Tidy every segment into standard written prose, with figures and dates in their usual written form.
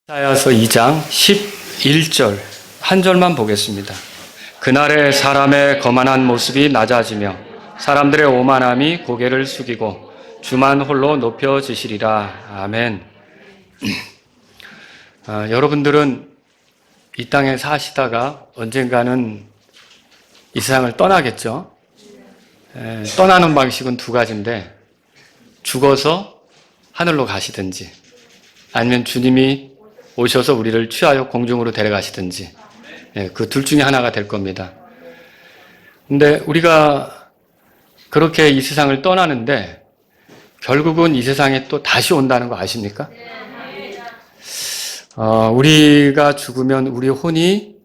이사야서 2장 11절 한 절만 보겠습니다. 그날에 사람의 거만한 모습이 낮아지며 사람들의 오만함이 고개를 숙이고 주만 홀로 높여지시리라. 아멘. 여러분들은 이 땅에 사시다가 언젠가는 이 세상을 떠나겠죠. 떠나는 방식은 두 가지인데 죽어서 하늘로 가시든지 아니면 주님이 오셔서 우리를 취하여 공중으로 데려가시든지 그 둘 중에 하나가 될 겁니다. 근데 우리가 그렇게 이 세상을 떠나는데 결국은 이 세상에 또 다시 온다는 거 아십니까? 우리가 죽으면 우리 혼이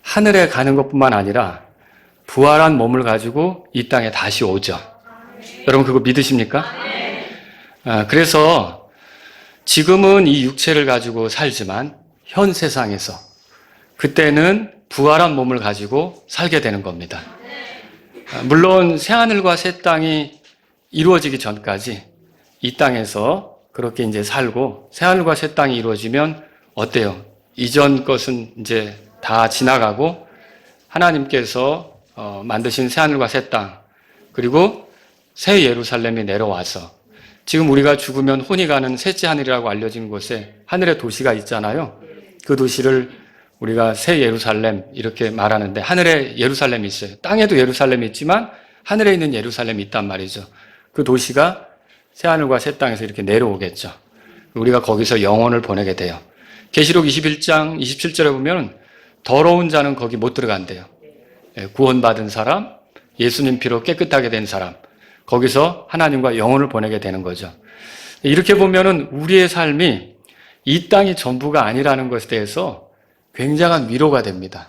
하늘에 가는 것뿐만 아니라 부활한 몸을 가지고 이 땅에 다시 오죠. 여러분 그거 믿으십니까? 그래서 지금은 이 육체를 가지고 살지만 현 세상에서 그때는 부활한 몸을 가지고 살게 되는 겁니다. 물론 새하늘과 새 땅이 이루어지기 전까지 이 땅에서 그렇게 이제 살고 새하늘과 새 땅이 이루어지면 어때요? 이전 것은 이제 다 지나가고 하나님께서 만드신 새하늘과 새 땅 그리고 새 예루살렘이 내려와서 지금 우리가 죽으면 혼이 가는 셋째 하늘이라고 알려진 곳에 하늘의 도시가 있잖아요. 그 도시를 우리가 새 예루살렘 이렇게 말하는데 하늘에 예루살렘이 있어요. 땅에도 예루살렘이 있지만 하늘에 있는 예루살렘이 있단 말이죠. 그 도시가 새 하늘과 새 땅에서 이렇게 내려오겠죠. 우리가 거기서 영혼을 보내게 돼요. 계시록 21장 27절에 보면 더러운 자는 거기 못 들어간대요. 구원받은 사람, 예수님 피로 깨끗하게 된 사람 거기서 하나님과 영혼을 보내게 되는 거죠. 이렇게 보면은 우리의 삶이 이 땅이 전부가 아니라는 것에 대해서 굉장한 위로가 됩니다.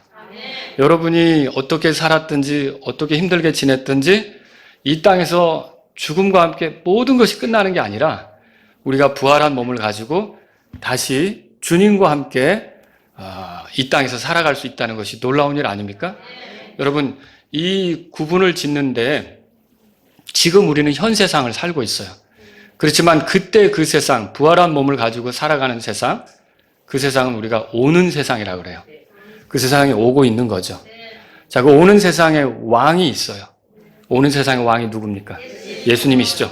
여러분이 어떻게 살았든지 어떻게 힘들게 지냈든지 이 땅에서 죽음과 함께 모든 것이 끝나는 게 아니라 우리가 부활한 몸을 가지고 다시 주님과 함께 이 땅에서 살아갈 수 있다는 것이 놀라운 일 아닙니까? 여러분 이 구분을 짓는데 지금 우리는 현 세상을 살고 있어요. 그렇지만 그때 그 세상, 부활한 몸을 가지고 살아가는 세상, 그 세상은 우리가 오는 세상이라고 그래요. 그 세상에 오고 있는 거죠. 자, 그 오는 세상에 왕이 있어요. 오는 세상의 왕이 누굽니까? 예수님이시죠.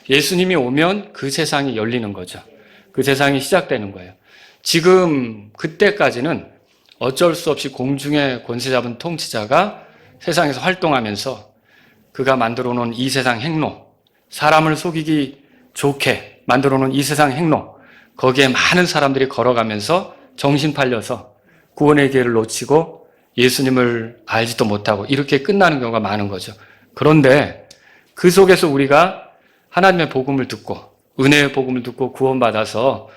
예수님이 오면 그 세상이 열리는 거죠. 그 세상이 시작되는 거예요. 지금 그때까지는 어쩔 수 없이 공중의 권세 잡은 통치자가 세상에서 활동하면서 그가 만들어 놓은 이 세상 행로, 사람을 속이기 좋게 만들어 놓은 이 세상 행로, 거기에 많은 사람들이 걸어가면서 정신 팔려서 구원의 기회를 놓치고 예수님을 알지도 못하고 이렇게 끝나는 경우가 많은 거죠. 그런데 그 속에서 우리가 하나님의 복음을 듣고 은혜의 복음을 듣고 구원받아서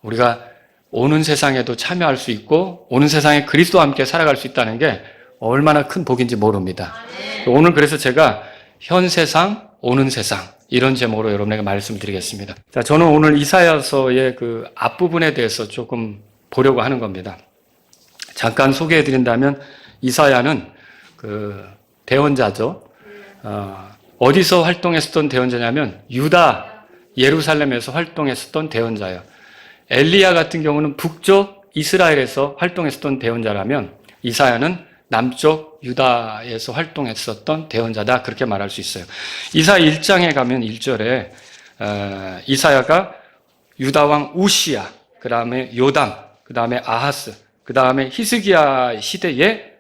우리가 오는 세상에도 참여할 수 있고 오는 세상에 그리스도와 함께 살아갈 수 있다는 게 얼마나 큰 복인지 모릅니다. 오늘 그래서 제가 현 세상, 오는 세상 이런 제목으로 여러분에게 말씀드리겠습니다. 자, 저는 오늘 이사야서의 그 앞부분에 대해서 조금 보려고 하는 겁니다. 잠깐 소개해드린다면 이사야는 그 대언자죠. 어디서 활동했었던 대언자냐면 유다, 예루살렘에서 활동했었던 대언자예요. 엘리야 같은 경우는 북쪽 이스라엘에서 활동했었던 대언자라면 이사야는 남쪽 유다에서 활동했었던 대언자다 그렇게 말할 수 있어요. 이사야 1장에 가면 1절에 이사야가 유다 왕 우시야, 그 다음에 요담, 그 다음에 아하스, 그 다음에 히스기야 시대에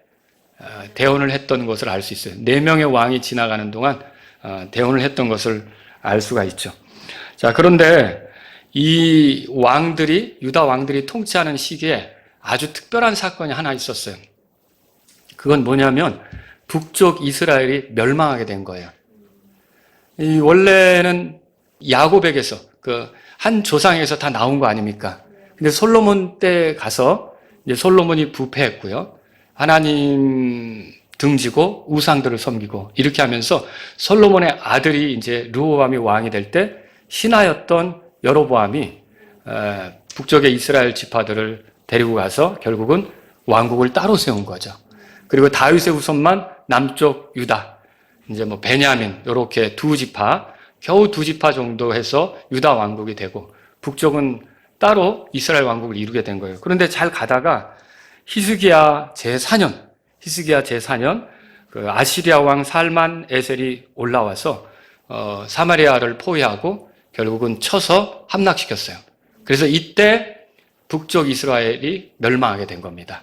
대언을 했던 것을 알 수 있어요. 4명의 왕이 지나가는 동안 대언을 했던 것을 알 수가 있죠. 자, 그런데 이 왕들이 유다 왕들이 통치하는 시기에 아주 특별한 사건이 하나 있었어요. 그건 뭐냐면 북쪽 이스라엘이 멸망하게 된 거예요. 이 원래는 야곱에게서 그 한 조상에서 다 나온 거 아닙니까? 근데 솔로몬 때 가서 이제 솔로몬이 부패했고요. 하나님 등지고 우상들을 섬기고 이렇게 하면서 솔로몬의 아들이 이제 르호보암이 왕이 될 때 신하였던 여로보암이 북쪽의 이스라엘 지파들을 데리고 가서 결국은 왕국을 따로 세운 거죠. 그리고 다윗의 후손만 남쪽 유다, 이제 뭐 베냐민 이렇게 두 지파, 겨우 두 지파 정도 해서 유다 왕국이 되고 북쪽은 따로 이스라엘 왕국을 이루게 된 거예요. 그런데 잘 가다가 히스기야 제4년 그 아시리아 왕 살만 에셀이 올라와서 사마리아를 포위하고 결국은 쳐서 함락시켰어요. 그래서 이때 북쪽 이스라엘이 멸망하게 된 겁니다.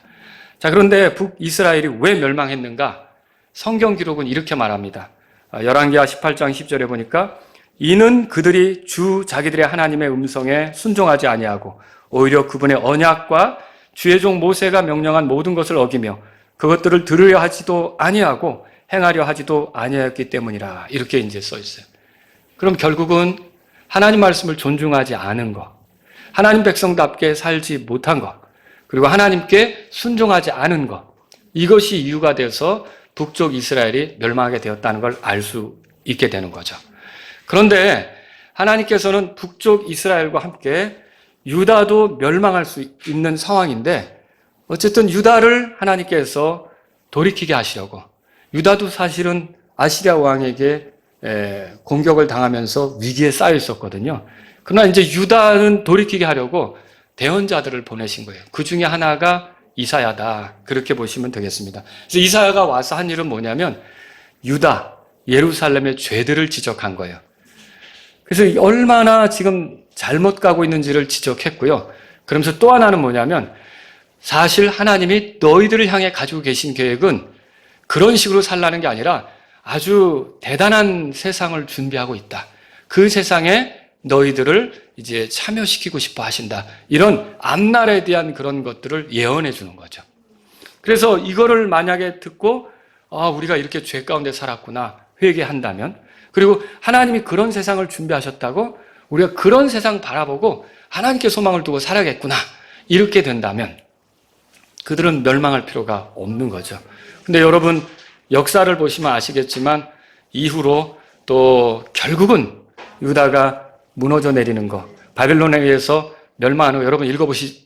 자, 그런데 북이스라엘이 왜 멸망했는가? 성경 기록은 이렇게 말합니다. 열왕기하 18장 10절에 보니까 이는 그들이 주 자기들의 하나님의 음성에 순종하지 아니하고 오히려 그분의 언약과 주의 종 모세가 명령한 모든 것을 어기며 그것들을 들으려 하지도 아니하고 행하려 하지도 아니하였기 때문이라. 이렇게 이제 써 있어요. 그럼 결국은 하나님 말씀을 존중하지 않은 것, 하나님 백성답게 살지 못한 것, 그리고 하나님께 순종하지 않은 것, 이것이 이유가 돼서 북쪽 이스라엘이 멸망하게 되었다는 걸 알 수 있게 되는 거죠. 그런데 하나님께서는 북쪽 이스라엘과 함께 유다도 멸망할 수 있는 상황인데 어쨌든 유다를 하나님께서 돌이키게 하시려고, 유다도 사실은 아시리아 왕에게 공격을 당하면서 위기에 쌓여 있었거든요. 그러나 이제 유다는 돌이키게 하려고 대언자들을 보내신 거예요. 그 중에 하나가 이사야다. 그렇게 보시면 되겠습니다. 그래서 이사야가 와서 한 일은 뭐냐면 유다, 예루살렘의 죄들을 지적한 거예요. 그래서 얼마나 지금 잘못 가고 있는지를 지적했고요. 그러면서 또 하나는 뭐냐면 사실 하나님이 너희들을 향해 가지고 계신 계획은 그런 식으로 살라는 게 아니라 아주 대단한 세상을 준비하고 있다. 그 세상에 너희들을 이제 참여시키고 싶어 하신다. 이런 앞날에 대한 그런 것들을 예언해 주는 거죠. 그래서 이거를 만약에 듣고 우리가 이렇게 죄 가운데 살았구나 회개한다면, 그리고 하나님이 그런 세상을 준비하셨다고 우리가 그런 세상 바라보고 하나님께 소망을 두고 살아야겠구나 이렇게 된다면 그들은 멸망할 필요가 없는 거죠. 근데 여러분 역사를 보시면 아시겠지만 이후로 또 결국은 유다가 무너져 내리는 거, 바벨론에 의해서 멸망하는 거 여러분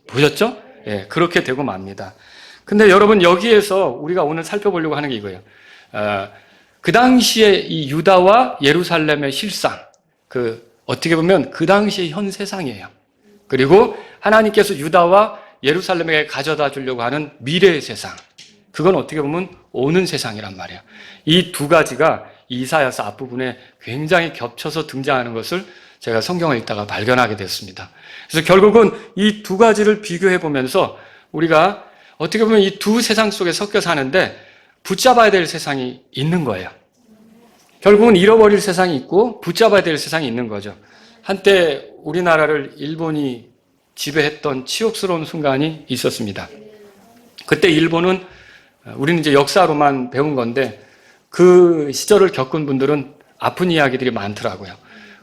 보셨죠? 예, 그렇게 되고 맙니다. 근데 여러분 여기에서 우리가 오늘 살펴보려고 하는 게 이거예요. 그 당시에 이 유다와 예루살렘의 실상, 어떻게 보면 그 당시의 현 세상이에요. 그리고 하나님께서 유다와 예루살렘에게 가져다 주려고 하는 미래의 세상, 그건 어떻게 보면 오는 세상이란 말이에요. 이 두 가지가 이사야서 앞부분에 굉장히 겹쳐서 등장하는 것을 제가 성경을 읽다가 발견하게 됐습니다. 그래서 결국은 이 두 가지를 비교해 보면서 우리가 어떻게 보면 이 두 세상 속에 섞여 사는데 붙잡아야 될 세상이 있는 거예요. 결국은 잃어버릴 세상이 있고 붙잡아야 될 세상이 있는 거죠. 한때 우리나라를 일본이 지배했던 치욕스러운 순간이 있었습니다. 그때 일본은 우리는 이제 역사로만 배운 건데 그 시절을 겪은 분들은 아픈 이야기들이 많더라고요.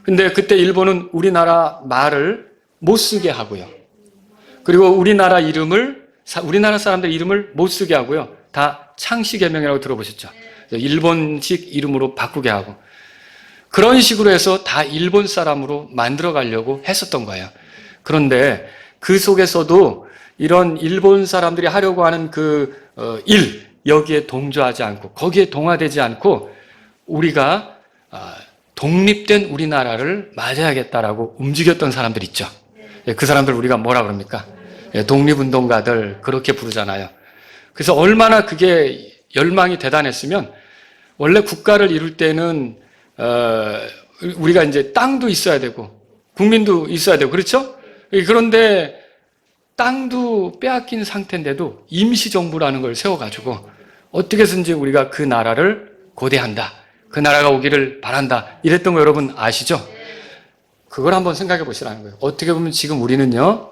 근데 그때 일본은 우리나라 말을 못 쓰게 하고요. 그리고 우리나라 사람들 이름을 못 쓰게 하고요. 다 창씨개명이라고 들어보셨죠? 일본식 이름으로 바꾸게 하고 그런 식으로 해서 다 일본 사람으로 만들어 가려고 했었던 거예요. 그런데 그 속에서도 이런 일본 사람들이 하려고 하는 여기에 동조하지 않고 거기에 동화되지 않고 우리가 독립된 우리나라를 맞아야겠다라고 움직였던 사람들 있죠. 그 사람들 우리가 뭐라 그럽니까? 독립운동가들 그렇게 부르잖아요. 그래서 얼마나 그게 열망이 대단했으면 원래 국가를 이룰 때는 우리가 이제 땅도 있어야 되고 국민도 있어야 되고 그렇죠? 그런데 땅도 빼앗긴 상태인데도 임시정부라는 걸 세워가지고 어떻게 해서든지 우리가 그 나라를 고대한다. 그 나라가 오기를 바란다. 이랬던 거 여러분 아시죠? 그걸 한번 생각해 보시라는 거예요. 어떻게 보면 지금 우리는요,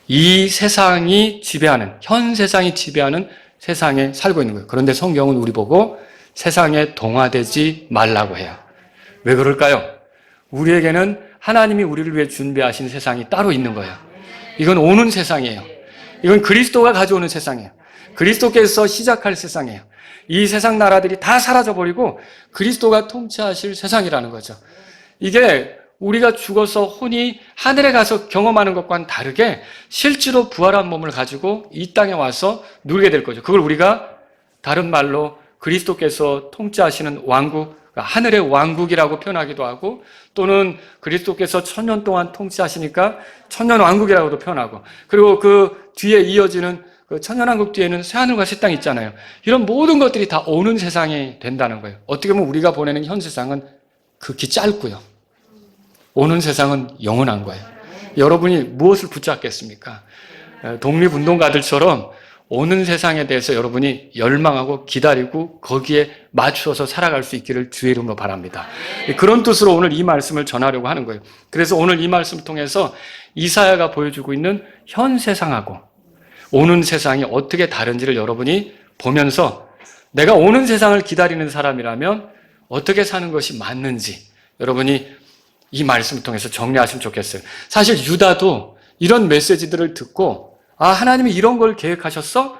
이 세상이 지배하는, 현 세상이 지배하는 세상에 살고 있는 거예요. 그런데 성경은 우리 보고 세상에 동화되지 말라고 해요. 왜 그럴까요? 우리에게는 하나님이 우리를 위해 준비하신 세상이 따로 있는 거예요. 이건 오는 세상이에요. 이건 그리스도가 가져오는 세상이에요. 그리스도께서 시작할 세상이에요. 이 세상 나라들이 다 사라져버리고 그리스도가 통치하실 세상이라는 거죠. 이게 우리가 죽어서 혼이 하늘에 가서 경험하는 것과는 다르게 실제로 부활한 몸을 가지고 이 땅에 와서 누리게 될 거죠. 그걸 우리가 다른 말로 그리스도께서 통치하시는 왕국, 하늘의 왕국이라고 표현하기도 하고 또는 그리스도께서 1000년 동안 통치하시니까 천년왕국이라고도 표현하고 그리고 그 뒤에 이어지는 그 천년왕국 뒤에는 새하늘과 새 땅이 있잖아요. 이런 모든 것들이 다 오는 세상이 된다는 거예요. 어떻게 보면 우리가 보내는 현 세상은 극히 짧고요. 오는 세상은 영원한 거예요. 여러분이 무엇을 붙잡겠습니까? 독립운동가들처럼 오는 세상에 대해서 여러분이 열망하고 기다리고 거기에 맞추어서 살아갈 수 있기를 주의 이름으로 바랍니다. 그런 뜻으로 오늘 이 말씀을 전하려고 하는 거예요. 그래서 오늘 이 말씀을 통해서 이사야가 보여주고 있는 현 세상하고 오는 세상이 어떻게 다른지를 여러분이 보면서 내가 오는 세상을 기다리는 사람이라면 어떻게 사는 것이 맞는지 여러분이 이 말씀을 통해서 정리하시면 좋겠어요. 사실 유다도 이런 메시지들을 듣고 하나님이 이런 걸 계획하셨어?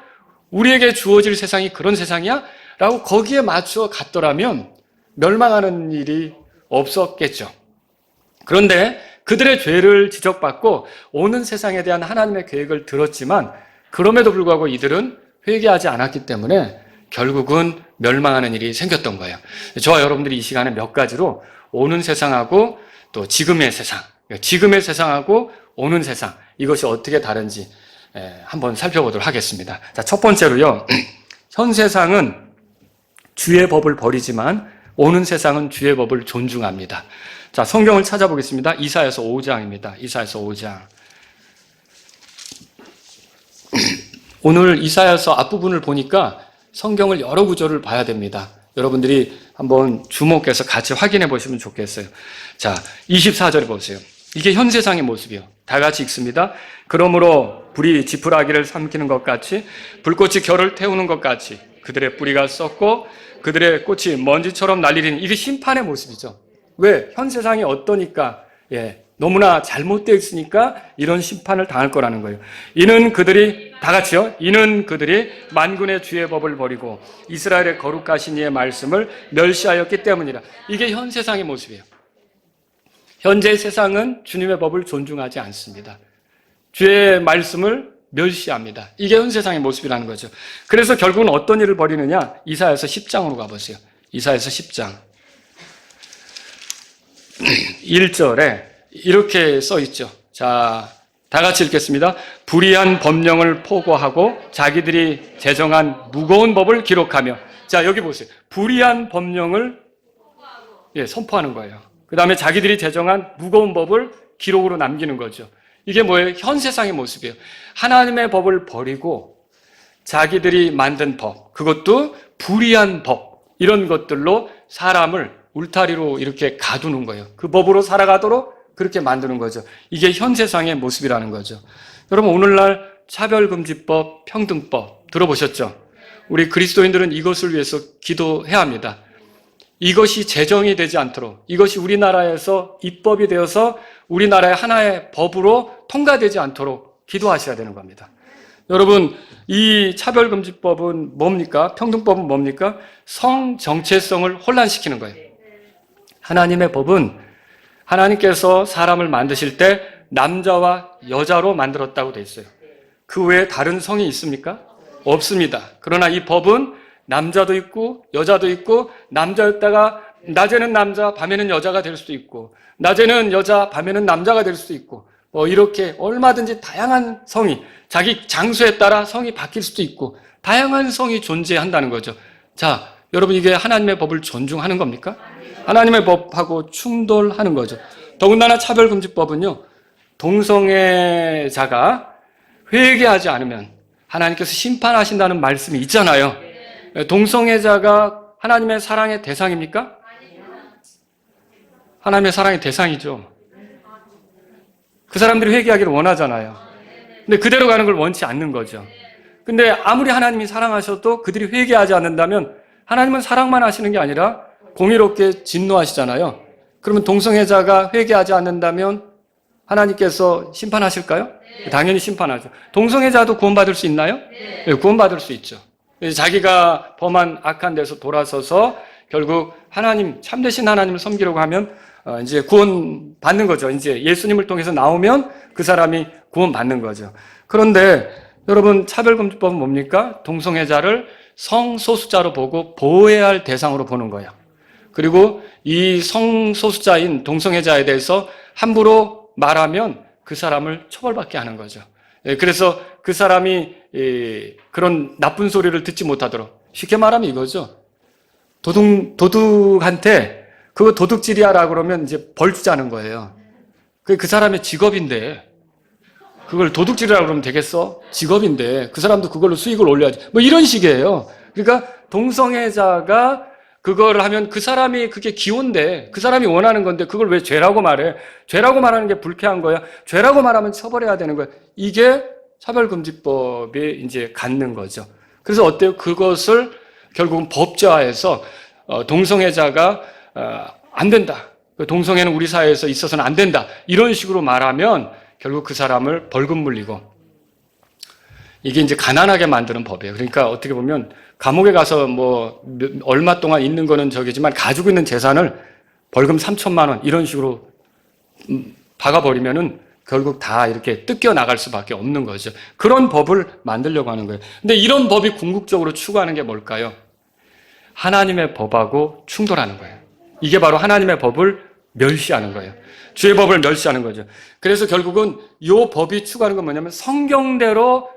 우리에게 주어질 세상이 그런 세상이야? 라고 거기에 맞추어 갔더라면 멸망하는 일이 없었겠죠. 그런데 그들의 죄를 지적받고 오는 세상에 대한 하나님의 계획을 들었지만 그럼에도 불구하고 이들은 회개하지 않았기 때문에 결국은 멸망하는 일이 생겼던 거예요. 저와 여러분들이 이 시간에 몇 가지로 오는 세상하고 또 지금의 세상하고 오는 세상 이것이 어떻게 다른지 한번 살펴보도록 하겠습니다. 자, 첫 번째로요. 현 세상은 주의 법을 버리지만 오는 세상은 주의 법을 존중합니다. 자, 성경을 찾아보겠습니다. 이사야서 5장입니다. 이사야서 5장. 오늘 이사야서 앞부분을 보니까 성경을 여러 구절을 봐야 됩니다. 여러분들이 한번 주목해서 같이 확인해 보시면 좋겠어요. 자, 24절에 보세요. 이게 현 세상의 모습이요. 다 같이 읽습니다. 그러므로 불이 지푸라기를 삼키는 것 같이 불꽃이 겨를 태우는 것 같이 그들의 뿌리가 썩고 그들의 꽃이 먼지처럼 날리는 이게 심판의 모습이죠. 왜? 현 세상이 어떠니까 너무나 잘못되어 있으니까 이런 심판을 당할 거라는 거예요. 이는 그들이 다 같이요. 이는 그들이 만군의 주의 법을 버리고 이스라엘의 거룩하신 이의 말씀을 멸시하였기 때문이라. 이게 현 세상의 모습이에요. 현재 세상은 주님의 법을 존중하지 않습니다. 주의 말씀을 멸시합니다. 이게 현 세상의 모습이라는 거죠. 그래서 결국은 어떤 일을 벌이느냐? 이사야서 10장으로 가보세요. 이사야서 10장 1절에 이렇게 써 있죠. 자, 다 같이 읽겠습니다. 불의한 법령을 포고하고 자기들이 제정한 무거운 법을 기록하며. 자, 여기 보세요. 불의한 법령을 선포하는 거예요. 그 다음에 자기들이 제정한 무거운 법을 기록으로 남기는 거죠. 이게 뭐예요? 현 세상의 모습이에요. 하나님의 법을 버리고 자기들이 만든 법, 그것도 불의한 법, 이런 것들로 사람을 울타리로 이렇게 가두는 거예요. 그 법으로 살아가도록 그렇게 만드는 거죠. 이게 현 세상의 모습이라는 거죠. 여러분, 오늘날 차별금지법, 평등법 들어보셨죠? 우리 그리스도인들은 이것을 위해서 기도해야 합니다. 이것이 제정이 되지 않도록, 이것이 우리나라에서 입법이 되어서 우리나라의 하나의 법으로 통과되지 않도록 기도하셔야 되는 겁니다. 여러분, 이 차별금지법은 뭡니까? 평등법은 뭡니까? 성 정체성을 혼란시키는 거예요. 하나님의 법은 하나님께서 사람을 만드실 때 남자와 여자로 만들었다고 돼 있어요. 그 외에 다른 성이 있습니까? 없습니다. 그러나 이 법은 남자도 있고 여자도 있고 남자였다가 낮에는 남자, 밤에는 여자가 될 수도 있고 낮에는 여자, 밤에는 남자가 될 수도 있고 이렇게 얼마든지 다양한 성이 자기 장소에 따라 성이 바뀔 수도 있고 다양한 성이 존재한다는 거죠. 자, 여러분 이게 하나님의 법을 존중하는 겁니까? 하나님의 법하고 충돌하는 거죠. 더군다나 차별금지법은요. 동성애자가 회개하지 않으면 하나님께서 심판하신다는 말씀이 있잖아요. 동성애자가 하나님의 사랑의 대상입니까? 하나님의 사랑의 대상이죠. 그 사람들이 회개하기를 원하잖아요. 근데 그대로 가는 걸 원치 않는 거죠. 근데 아무리 하나님이 사랑하셔도 그들이 회개하지 않는다면 하나님은 사랑만 하시는 게 아니라 공의롭게 진노하시잖아요. 그러면 동성애자가 회개하지 않는다면 하나님께서 심판하실까요? 당연히 심판하죠. 동성애자도 구원받을 수 있나요? 네, 구원받을 수 있죠. 자기가 범한 악한 데서 돌아서서 결국 하나님, 참되신 하나님을 섬기려고 하면 이제 구원 받는 거죠. 이제 예수님을 통해서 나오면 그 사람이 구원 받는 거죠. 그런데 여러분, 차별금지법은 뭡니까? 동성애자를 성소수자로 보고 보호해야 할 대상으로 보는 거예요. 그리고 이 성소수자인 동성애자에 대해서 함부로 말하면 그 사람을 처벌받게 하는 거죠. 그래서 그 사람이 그런 나쁜 소리를 듣지 못하도록, 쉽게 말하면 이거죠. 도둑한테 그거 도둑질이야라고 그러면 이제 벌 주자는 거예요. 그 사람의 직업인데 그걸 도둑질이라고 그러면 되겠어? 직업인데 그 사람도 그걸로 수익을 올려야지. 뭐 이런 식이에요. 그러니까 동성애자가 그걸 하면 그 사람이 그게 기호인데 그 사람이 원하는 건데 그걸 왜 죄라고 말해? 죄라고 말하는 게 불쾌한 거야. 죄라고 말하면 처벌해야 되는 거야. 이게 차별금지법에 이제 갖는 거죠. 그래서 어때요? 그것을 결국은 법제화해서 동성애자가 안 된다. 동성애는 우리 사회에서 있어서는 안 된다. 이런 식으로 말하면 결국 그 사람을 벌금 물리고, 이게 이제 가난하게 만드는 법이에요. 그러니까 어떻게 보면 감옥에 가서 뭐 얼마 동안 있는 거는 저기지만 가지고 있는 재산을 벌금 3천만 원 이런 식으로 박아버리면은 결국 다 이렇게 뜯겨 나갈 수밖에 없는 거죠. 그런 법을 만들려고 하는 거예요. 근데 이런 법이 궁극적으로 추구하는 게 뭘까요? 하나님의 법하고 충돌하는 거예요. 이게 바로 하나님의 법을 멸시하는 거예요. 주의 법을 멸시하는 거죠. 그래서 결국은 이 법이 추구하는 건 뭐냐면 성경대로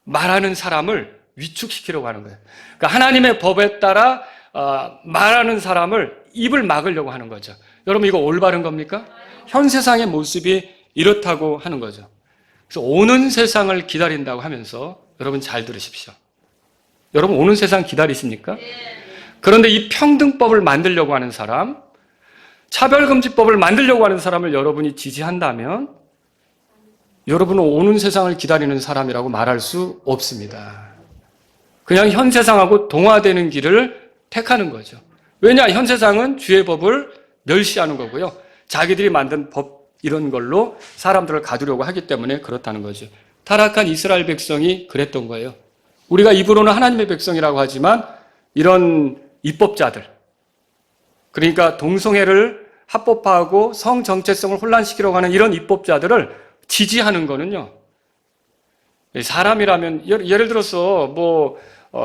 말하는 사람을 위축시키려고 하는 거예요. 그러니까 하나님의 법에 따라 말하는 사람을 입을 막으려고 하는 거죠. 여러분 이거 올바른 겁니까? 현 세상의 모습이 이렇다고 하는 거죠. 그래서 오는 세상을 기다린다고 하면서 여러분 잘 들으십시오. 여러분 오는 세상 기다리십니까? 그런데 이 평등법을 만들려고 하는 사람, 차별금지법을 만들려고 하는 사람을 여러분이 지지한다면 여러분은 오는 세상을 기다리는 사람이라고 말할 수 없습니다. 그냥 현 세상하고 동화되는 길을 택하는 거죠. 왜냐? 현 세상은 주의 법을 멸시하는 거고요. 자기들이 만든 법 이런 걸로 사람들을 가두려고 하기 때문에 그렇다는 거죠. 타락한 이스라엘 백성이 그랬던 거예요. 우리가 입으로는 하나님의 백성이라고 하지만 이런 입법자들, 그러니까 동성애를 합법화하고 성 정체성을 혼란시키려고 하는 이런 입법자들을 지지하는 거는요, 사람이라면 예를 들어서 뭐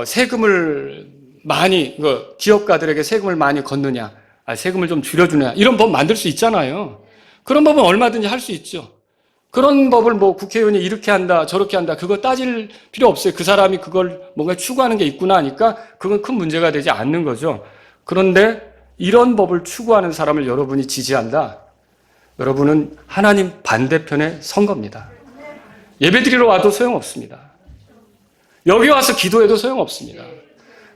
세금을 많이 기업가들에게 세금을 많이 걷느냐, 세금을 좀 줄여주냐 이런 법 만들 수 있잖아요. 그런 법은 얼마든지 할 수 있죠. 그런 법을 뭐 국회의원이 이렇게 한다 저렇게 한다 그거 따질 필요 없어요. 그 사람이 그걸 뭔가 추구하는 게 있구나 하니까 그건 큰 문제가 되지 않는 거죠. 그런데 이런 법을 추구하는 사람을 여러분이 지지한다. 여러분은 하나님 반대편에 선 겁니다. 예배드리러 와도 소용없습니다. 여기 와서 기도해도 소용없습니다.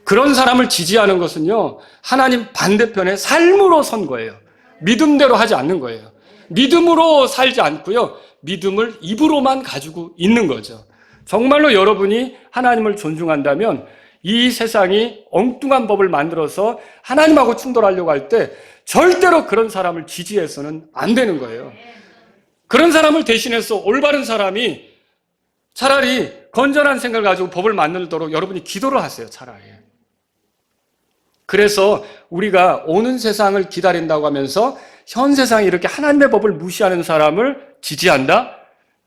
그런 사람을 지지하는 것은요, 하나님 반대편에 삶으로 선 거예요. 믿음대로 하지 않는 거예요. 믿음으로 살지 않고요, 믿음을 입으로만 가지고 있는 거죠. 정말로 여러분이 하나님을 존중한다면 이 세상이 엉뚱한 법을 만들어서 하나님하고 충돌하려고 할 때 절대로 그런 사람을 지지해서는 안 되는 거예요. 그런 사람을 대신해서 올바른 사람이 차라리 건전한 생각을 가지고 법을 만들도록 여러분이 기도를 하세요, 차라리. 그래서 우리가 오는 세상을 기다린다고 하면서 현 세상에 이렇게 하나님의 법을 무시하는 사람을 지지한다?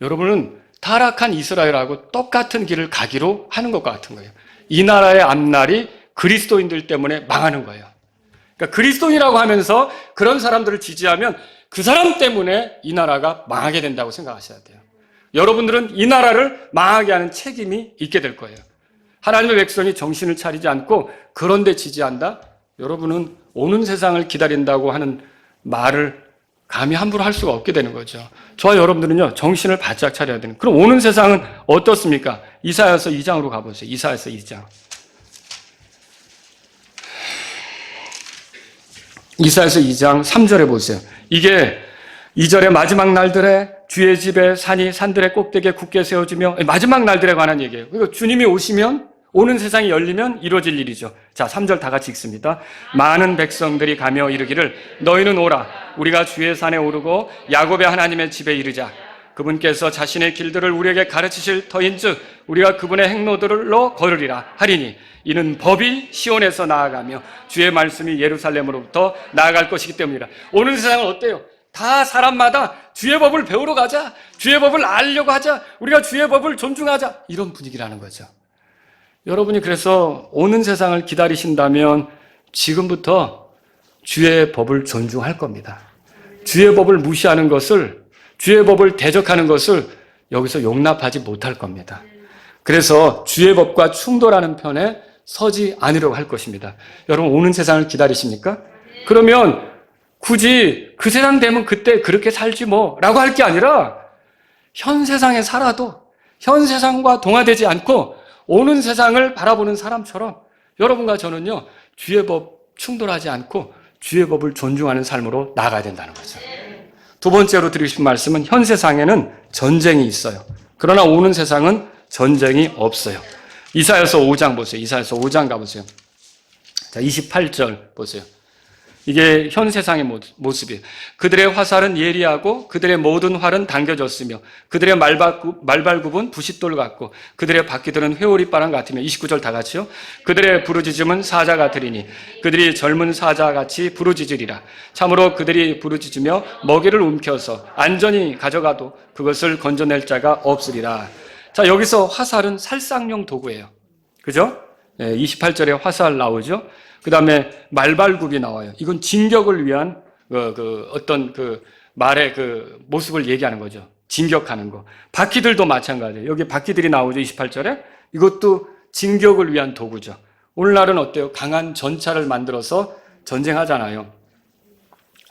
여러분은 타락한 이스라엘하고 똑같은 길을 가기로 하는 것과 같은 거예요. 이 나라의 앞날이 그리스도인들 때문에 망하는 거예요. 그러니까 그리스도인이라고 하면서 그런 사람들을 지지하면 그 사람 때문에 이 나라가 망하게 된다고 생각하셔야 돼요. 여러분들은 이 나라를 망하게 하는 책임이 있게 될 거예요. 하나님의 백성이 정신을 차리지 않고 그런데 지지한다? 여러분은 오는 세상을 기다린다고 하는 말을 감히 함부로 할 수가 없게 되는 거죠. 저와 여러분들은요, 정신을 바짝 차려야 되는. 그럼 오는 세상은 어떻습니까? 이사야서 2장으로 가보세요. 이사야서 2장. 이사야서 2장 3절에 보세요. 이게 2절의 마지막 날들에 주의 집에 산이 산들의 꼭대기에 굳게 세워지며, 마지막 날들에 관한 얘기예요. 그러니까 주님이 오시면, 오는 세상이 열리면 이루어질 일이죠. 자, 3절 다 같이 읽습니다. 많은 백성들이 가며 이르기를 너희는 오라. 우리가 주의 산에 오르고 야곱의 하나님의 집에 이르자. 그분께서 자신의 길들을 우리에게 가르치실 터인즉 우리가 그분의 행로들로 걸으리라 하리니 이는 법이 시온에서 나아가며 주의 말씀이 예루살렘으로부터 나아갈 것이기 때문이라. 오는 세상은 어때요? 다 사람마다 주의 법을 배우러 가자. 주의 법을 알려고 하자. 우리가 주의 법을 존중하자. 이런 분위기라는 거죠. 여러분이 그래서 오는 세상을 기다리신다면 지금부터 주의 법을 존중할 겁니다. 주의 법을 무시하는 것을, 주의 법을 대적하는 것을 여기서 용납하지 못할 겁니다. 그래서 주의 법과 충돌하는 편에 서지 않으려고 할 것입니다. 여러분, 오는 세상을 기다리십니까? 그러면 굳이 그 세상 되면 그때 그렇게 살지 뭐 라고 할 게 아니라 현 세상에 살아도 현 세상과 동화되지 않고 오는 세상을 바라보는 사람처럼 여러분과 저는요, 주의 법 충돌하지 않고 주의 법을 존중하는 삶으로 나아가야 된다는 거죠. 두 번째로 드리고 싶은 말씀은 현 세상에는 전쟁이 있어요. 그러나 오는 세상은 전쟁이 없어요. 이사야서 5장 보세요. 이사야서 5장 가보세요. 자, 28절 보세요. 이게 현 세상의 모습이에요. 그들의 화살은 예리하고 그들의 모든 활은 당겨졌으며 그들의 말발굽은 부싯돌 같고 그들의 바퀴들은 회오리바람 같으며 29절 다 같이요. 그들의 부르짖음은 사자 같으리니 그들이 젊은 사자같이 부르짖으리라. 참으로 그들이 부르짖으며 먹이를 움켜서 안전히 가져가도 그것을 건져낼 자가 없으리라. 자, 여기서 화살은 살상용 도구예요. 그죠? 28절에 화살 나오죠? 그 다음에 말발굽이 나와요. 이건 진격을 위한 어떤 말의 모습을 얘기하는 거죠. 진격하는 거. 바퀴들도 마찬가지예요. 여기 바퀴들이 나오죠. 28절에. 이것도 진격을 위한 도구죠. 오늘날은 어때요? 강한 전차를 만들어서 전쟁하잖아요.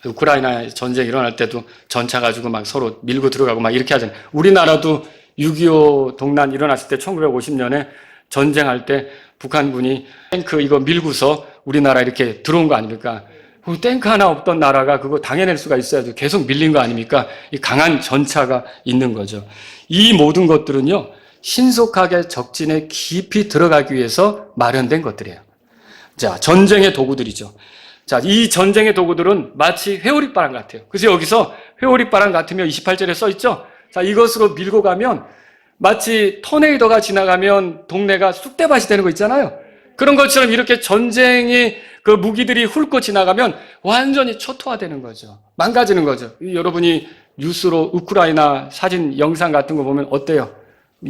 우크라이나 전쟁 일어날 때도 전차 가지고 막 서로 밀고 들어가고 막 이렇게 하잖아요. 우리나라도 6.25 동란 일어났을 때 1950년에 전쟁할 때 북한군이 탱크 이거 밀고서 우리나라 이렇게 들어온 거 아닙니까? 탱크 하나 없던 나라가 그거 당해낼 수가 있어야죠. 계속 밀린 거 아닙니까? 이 강한 전차가 있는 거죠. 이 모든 것들은요, 신속하게 적진에 깊이 들어가기 위해서 마련된 것들이에요. 자, 전쟁의 도구들이죠. 자, 이 전쟁의 도구들은 마치 회오리바람 같아요. 그래서 여기서 회오리바람 같으며 28절에 써 있죠? 자, 이것으로 밀고 가면 마치 토네이도가 지나가면 동네가 쑥대밭이 되는 거 있잖아요. 그런 것처럼 이렇게 전쟁이 무기들이 훑고 지나가면 완전히 초토화되는 거죠. 망가지는 거죠. 여러분이 뉴스로 우크라이나 사진, 영상 같은 거 보면 어때요?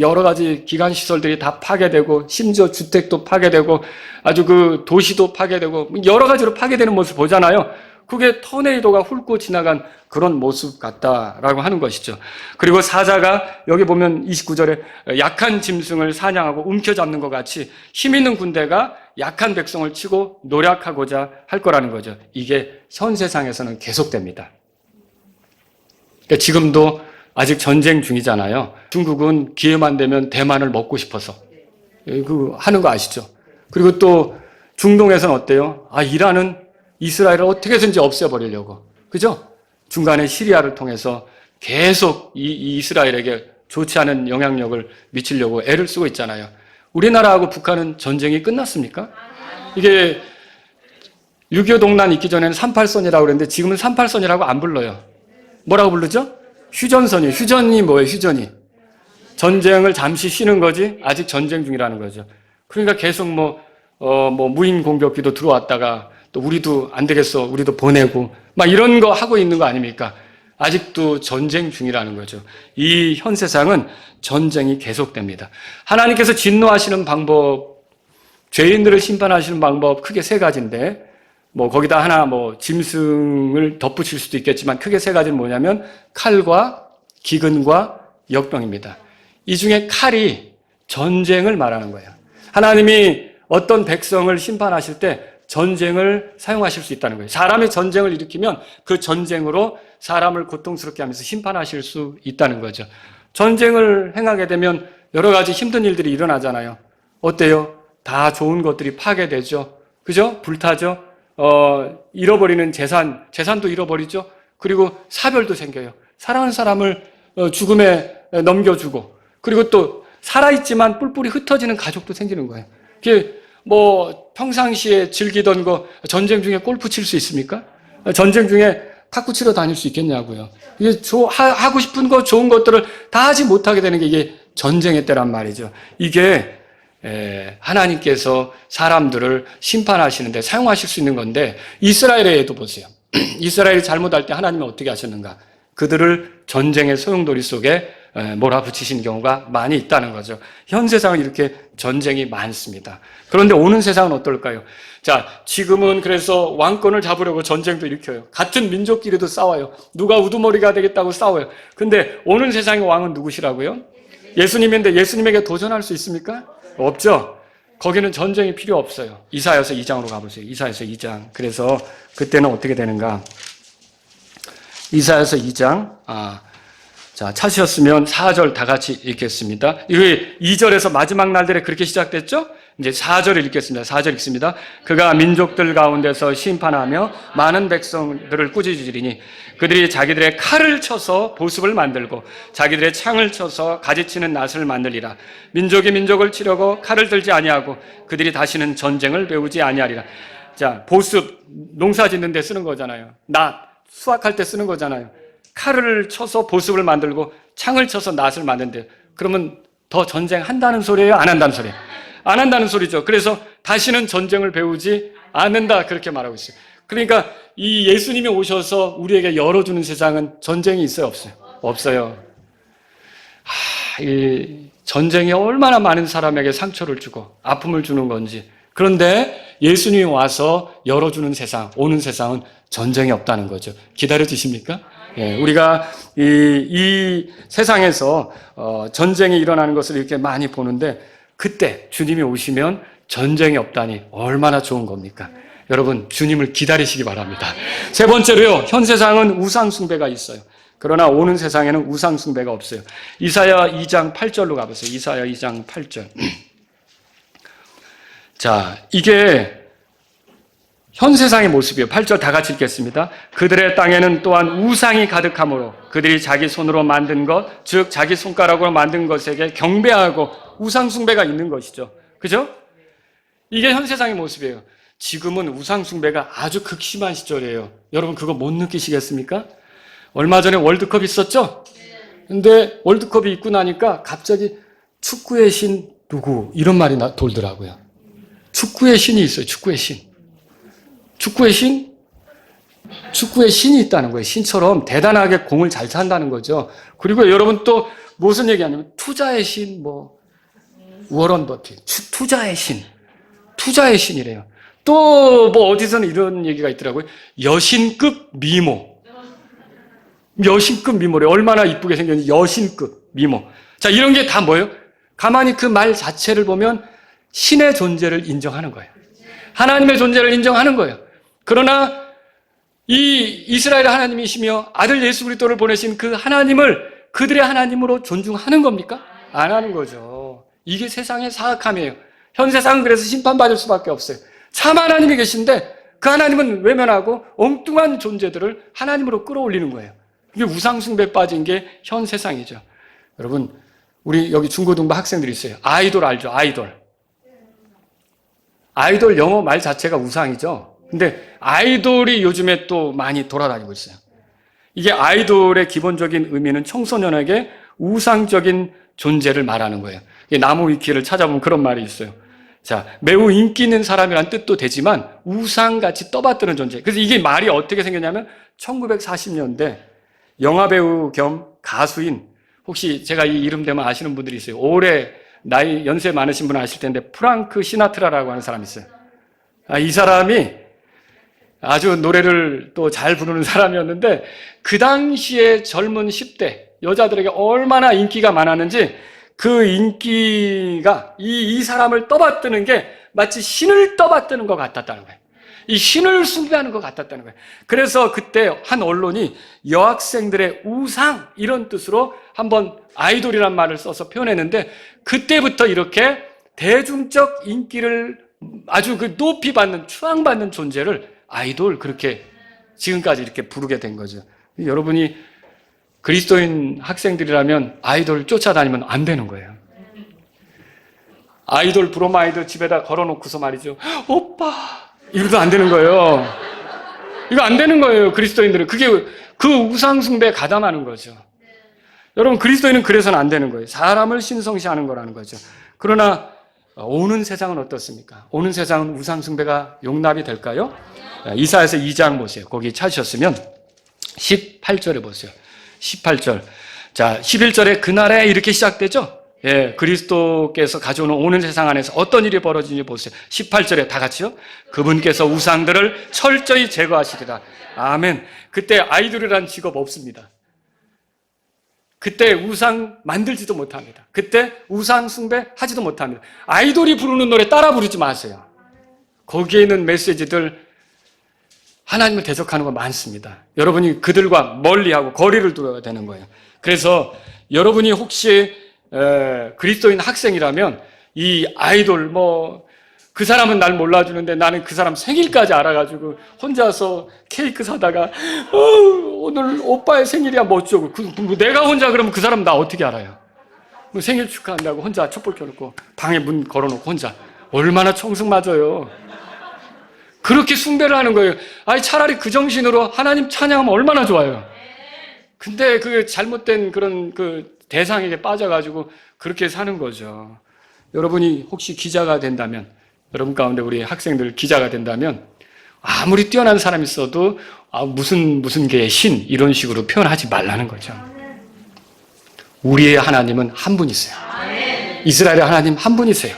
여러 가지 기관 시설들이 다 파괴되고 심지어 주택도 파괴되고 아주 도시도 파괴되고 여러 가지로 파괴되는 모습 보잖아요. 그게 토네이도가 훑고 지나간 그런 모습 같다라고 하는 것이죠. 그리고 사자가 여기 보면 29절에 약한 짐승을 사냥하고 움켜잡는 것 같이 힘 있는 군대가 약한 백성을 치고 노략하고자 할 거라는 거죠. 이게 현 세상에서는 계속됩니다. 그러니까 지금도 아직 전쟁 중이잖아요. 중국은 기회만 되면 대만을 먹고 싶어서 하는 거 아시죠? 그리고 또 중동에서는 어때요? 이란은 이스라엘을 어떻게 해서든지 없애버리려고. 그죠? 중간에 시리아를 통해서 계속 이 이스라엘에게 좋지 않은 영향력을 미치려고 애를 쓰고 있잖아요. 우리나라하고 북한은 전쟁이 끝났습니까? 이게 6.25 동란 있기 전에는 38선이라고 그랬는데 지금은 38선이라고 안 불러요. 뭐라고 부르죠? 휴전선이에요. 휴전이 뭐예요? 휴전이. 전쟁을 잠시 쉬는 거지 아직 전쟁 중이라는 거죠. 그러니까 계속 무인 공격기도 들어왔다가 또 우리도 안 되겠어. 우리도 보내고 막 이런 거 하고 있는 거 아닙니까? 아직도 전쟁 중이라는 거죠. 이 현 세상은 전쟁이 계속됩니다. 하나님께서 진노하시는 방법, 죄인들을 심판하시는 방법 크게 세 가지인데 거기다 하나 짐승을 덧붙일 수도 있겠지만 크게 세 가지는 뭐냐면 칼과 기근과 역병입니다. 이 중에 칼이 전쟁을 말하는 거예요. 하나님이 어떤 백성을 심판하실 때 전쟁을 사용하실 수 있다는 거예요. 사람이 전쟁을 일으키면 그 전쟁으로 사람을 고통스럽게 하면서 심판하실 수 있다는 거죠. 전쟁을 행하게 되면 여러 가지 힘든 일들이 일어나잖아요. 어때요? 다 좋은 것들이 파괴되죠. 그죠? 불타죠? 잃어버리는 재산도 잃어버리죠. 그리고 사별도 생겨요. 사랑하는 사람을 죽음에 넘겨주고 그리고 또 살아있지만 뿔뿔이 흩어지는 가족도 생기는 거예요. 그게 평상시에 즐기던 거 전쟁 중에 골프 칠 수 있습니까? 전쟁 중에 탁구 치러 다닐 수 있겠냐고요. 이게 하고 싶은 거 좋은 것들을 다 하지 못하게 되는 게 이게 전쟁의 때란 말이죠. 이게 하나님께서 사람들을 심판하시는데 사용하실 수 있는 건데 이스라엘에도 보세요. 이스라엘이 잘못할 때 하나님은 어떻게 하셨는가? 그들을 전쟁의 소용돌이 속에 몰아붙이시는 경우가 많이 있다는 거죠. 현 세상은 이렇게 전쟁이 많습니다. 그런데 오는 세상은 어떨까요? 자, 지금은 그래서 왕권을 잡으려고 전쟁도 일으켜요. 같은 민족끼리도 싸워요. 누가 우두머리가 되겠다고 싸워요. 근데 오는 세상의 왕은 누구시라고요? 예수님인데 예수님에게 도전할 수 있습니까? 없죠. 거기는 전쟁이 필요 없어요. 이사야서 2장으로 가보세요. 이사야서 2장. 그래서 그때는 어떻게 되는가? 이사야서 2장. 자, 찾으셨으면 4절 다 같이 읽겠습니다. 이게 2절에서 마지막 날들에 그렇게 시작됐죠? 이제 4절을 읽겠습니다. 4절 읽습니다. 그가 민족들 가운데서 심판하며 많은 백성들을 꾸짖으리니 그들이 자기들의 칼을 쳐서 보습을 만들고 자기들의 창을 쳐서 가지치는 낫을 만들리라. 민족이 민족을 치려고 칼을 들지 아니하고 그들이 다시는 전쟁을 배우지 아니하리라. 자, 보습, 농사 짓는 데 쓰는 거잖아요. 낫, 수확할 때 쓰는 거잖아요. 칼을 쳐서 보습을 만들고 창을 쳐서 낫을 만든대. 그러면 더 전쟁한다는 소리예요? 안 한다는 소리예요? 안 한다는 소리죠. 그래서 다시는 전쟁을 배우지 않는다 그렇게 말하고 있어요. 그러니까 이 예수님이 오셔서 우리에게 열어주는 세상은 전쟁이 있어요? 없어요? 없어요. 이 전쟁이 얼마나 많은 사람에게 상처를 주고 아픔을 주는 건지. 그런데 예수님이 와서 열어주는 세상, 오는 세상은 전쟁이 없다는 거죠. 기다려 주십니까? 예, 우리가 이 세상에서 전쟁이 일어나는 것을 이렇게 많이 보는데 그때 주님이 오시면 전쟁이 없다니 얼마나 좋은 겁니까? 여러분, 주님을 기다리시기 바랍니다. 세 번째로요, 현 세상은 우상 숭배가 있어요. 그러나 오는 세상에는 우상 숭배가 없어요. 이사야 2장 8절로 가보세요. 이사야 2장 8절. 자, 이게 현 세상의 모습이에요. 8절 다 같이 읽겠습니다. 그들의 땅에는 또한 우상이 가득하므로 그들이 자기 손으로 만든 것, 즉 자기 손가락으로 만든 것에게 경배하고 우상 숭배가 있는 것이죠. 그죠? 이게 현 세상의 모습이에요. 지금은 우상 숭배가 아주 극심한 시절이에요. 여러분 그거 못 느끼시겠습니까? 얼마 전에 월드컵 있었죠? 근데 월드컵이 있고 나니까 갑자기 축구의 신 누구 이런 말이 돌더라고요. 축구의 신이 있어요. 축구의 신. 축구의 신? 축구의 신이 있다는 거예요. 신처럼 대단하게 공을 잘 찬다는 거죠. 그리고 여러분 또 무슨 얘기하냐면 투자의 신, 워런 버핏, 투자의 신. 투자의 신이래요. 또 어디서는 이런 얘기가 있더라고요. 여신급 미모. 여신급 미모래. 얼마나 이쁘게 생겼는지 여신급 미모. 자, 이런 게 다 뭐예요? 가만히 그 말 자체를 보면 신의 존재를 인정하는 거예요. 하나님의 존재를 인정하는 거예요. 그러나 이 이스라엘 하나님이시며 아들 예수 그리스도를 보내신 그 하나님을 그들의 하나님으로 존중하는 겁니까? 안 하는 거죠. 이게 세상의 사악함이에요. 현 세상은 그래서 심판받을 수밖에 없어요. 참 하나님이 계신데 그 하나님은 외면하고 엉뚱한 존재들을 하나님으로 끌어올리는 거예요. 이게 우상숭배에 빠진 게 현 세상이죠. 여러분, 우리 여기 중고등부 학생들이 있어요. 아이돌 알죠? 아이돌. 아이돌 영어 말 자체가 우상이죠. 근데 아이돌이 요즘에 또 많이 돌아다니고 있어요. 이게 아이돌의 기본적인 의미는 청소년에게 우상적인 존재를 말하는 거예요. 나무 위키를 찾아보면 그런 말이 있어요. 자, 매우 인기 있는 사람이란 뜻도 되지만 우상같이 떠받드는 존재. 그래서 이게 말이 어떻게 생겼냐면 1940년대 영화배우 겸 가수인, 혹시 제가 이 이름 되면 아시는 분들이 있어요. 올해 나이 연세 많으신 분은 아실 텐데 프랑크 시나트라라고 하는 사람이 있어요. 이 사람이 아주 노래를 또 잘 부르는 사람이었는데 그 당시에 젊은 10대 여자들에게 얼마나 인기가 많았는지 그 인기가 이 사람을 떠받드는 게 마치 신을 떠받드는 것 같았다는 거예요. 이 신을 숭배하는 것 같았다는 거예요. 그래서 그때 한 언론이 여학생들의 우상 이런 뜻으로 한번 아이돌이란 말을 써서 표현했는데 그때부터 이렇게 대중적 인기를 아주 높이 받는 추앙받는 존재를 아이돌 그렇게 지금까지 이렇게 부르게 된 거죠. 여러분이 그리스도인 학생들이라면 아이돌 쫓아다니면 안 되는 거예요. 아이돌 브로마이드 집에다 걸어놓고서 말이죠. 오빠! 이러도 안 되는 거예요. 이거 안 되는 거예요. 그리스도인들은. 그게 그 우상숭배에 가담하는 거죠. 여러분 그리스도인은 그래서는 안 되는 거예요. 사람을 신성시하는 거라는 거죠. 그러나 오는 세상은 어떻습니까? 오는 세상은 우상숭배가 용납이 될까요? 이사야서 2장 보세요. 거기 찾으셨으면 18절에 보세요. 18절. 자, 11절에 그날에 이렇게 시작되죠? 예, 그리스도께서 가져오는 오는 세상 안에서 어떤 일이 벌어지는지 보세요. 18절에 다 같이요. 그분께서 우상들을 철저히 제거하시리라. 아멘. 그때 아이돌이라는 직업 없습니다. 그때 우상 만들지도 못합니다. 그때 우상 숭배하지도 못합니다. 아이돌이 부르는 노래 따라 부르지 마세요. 거기에 있는 메시지들 하나님을 대적하는 거 많습니다. 여러분이 그들과 멀리하고 거리를 두어야 되는 거예요. 그래서 여러분이 혹시 그리스도인 학생이라면 이 아이돌 그 사람은 날 몰라주는데 나는 그 사람 생일까지 알아가지고 혼자서 케이크 사다가 오늘 오빠의 생일이야 뭐 어쩌고 내가 혼자 그러면 그 사람 나 어떻게 알아요? 생일 축하한다고 혼자 촛불 켜놓고 방에 문 걸어놓고 혼자 얼마나 청승 맞아요. 그렇게 숭배를 하는 거예요. 아니 차라리 그 정신으로 하나님 찬양하면 얼마나 좋아요. 근데 그 잘못된 그런 그 대상에게 빠져가지고 그렇게 사는 거죠. 여러분이 혹시 기자가 된다면, 여러분 가운데 우리 학생들 기자가 된다면 아무리 뛰어난 사람이 있어도 무슨 개의 신 이런 식으로 표현하지 말라는 거죠. 우리의 하나님은 한 분이세요. 이스라엘의 하나님 한 분이세요.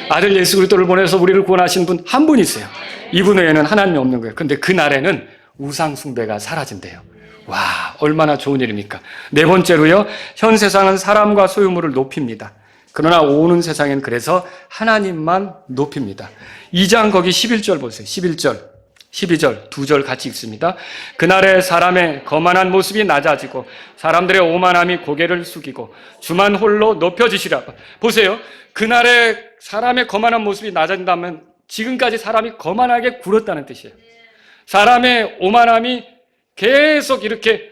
아들 예수 그리스도를 보내서 우리를 구원하신 분 한 분이세요. 이분 외에는 하나님이 없는 거예요. 그런데 그날에는 우상 숭배가 사라진대요. 와, 얼마나 좋은 일입니까? 네 번째로요, 현 세상은 사람과 소유물을 높입니다. 그러나 오는 세상엔 그래서 하나님만 높입니다. 2장 거기 11절 보세요. 11절, 12절, 두 절 같이 읽습니다. 그날에 사람의 거만한 모습이 낮아지고 사람들의 오만함이 고개를 숙이고 주만 홀로 높여지시라. 보세요. 그날에 사람의 거만한 모습이 낮아진다면 지금까지 사람이 거만하게 굴었다는 뜻이에요. 사람의 오만함이 계속 이렇게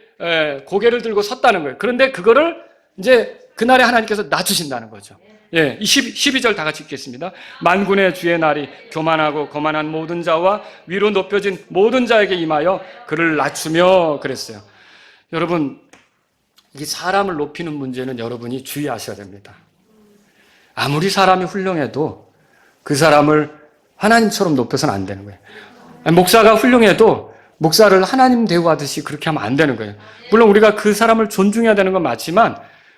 고개를 들고 섰다는 거예요. 그런데 그거를 이제 그날에 하나님께서 낮추신다는 거죠. 예, 12절 다 같이 읽겠습니다. 만군의 주의 날이 교만하고 거만한 모든 자와 위로 높여진 모든 자에게 임하여 그를 낮추며 그랬어요. 여러분, 이 사람을 높이는 문제는 여러분이 주의하셔야 됩니다. 아무리 사람이 훌륭해도 그 사람을 하나님처럼 높여서는 안 되는 거예요. 목사가 훌륭해도 목사를 하나님 대우하듯이 그렇게 하면 안 되는 거예요. 물론 우리가 그 사람을 존중해야 되는 건 맞지만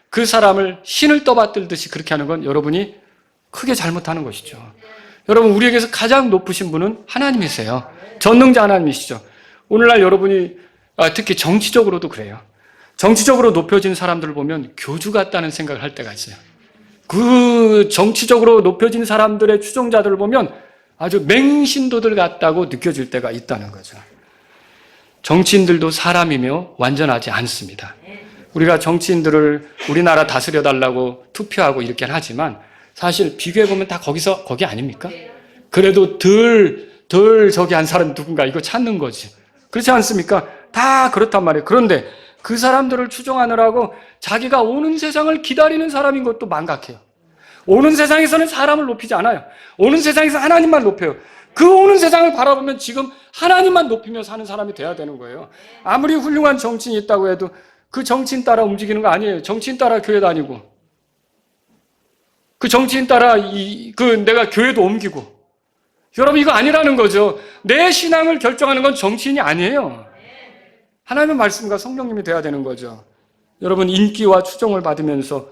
그 사람을 신을 떠받들듯이 그렇게 하는 건 여러분이 크게 잘못하는 것이죠. 여러분, 우리에게서 가장 높으신 분은 하나님이세요. 전능자 하나님이시죠. 오늘날 여러분이 특히 정치적으로도 그래요. 정치적으로 높여진 사람들을 보면 교주 같다는 생각을 할 때가 있어요. 그 정치적으로 높여진 사람들의 추종자들을 보면 아주 맹신도들 같다고 느껴질 때가 있다는 거죠. 정치인들도 사람이며 완전하지 않습니다. 우리가 정치인들을 우리나라 다스려달라고 투표하고 이렇게 하지만 사실 비교해보면 다 거기 아닙니까? 그래도 덜 저기 한 사람이 누군가 이거 찾는 거지. 그렇지 않습니까? 다 그렇단 말이에요. 그런데 그 사람들을 추종하느라고 자기가 오는 세상을 기다리는 사람인 것도 망각해요. 오는 세상에서는 사람을 높이지 않아요. 오는 세상에서 하나님만 높여요. 그 오는 세상을 바라보면 지금 하나님만 높이며 사는 사람이 돼야 되는 거예요. 아무리 훌륭한 정치인이 있다고 해도 그 정치인 따라 움직이는 거 아니에요. 정치인 따라 교회 다니고 그 정치인 따라 내가 교회도 옮기고 여러분 이거 아니라는 거죠. 내 신앙을 결정하는 건 정치인이 아니에요. 하나님의 말씀과 성령님이 돼야 되는 거죠. 여러분 인기와 추종을 받으면서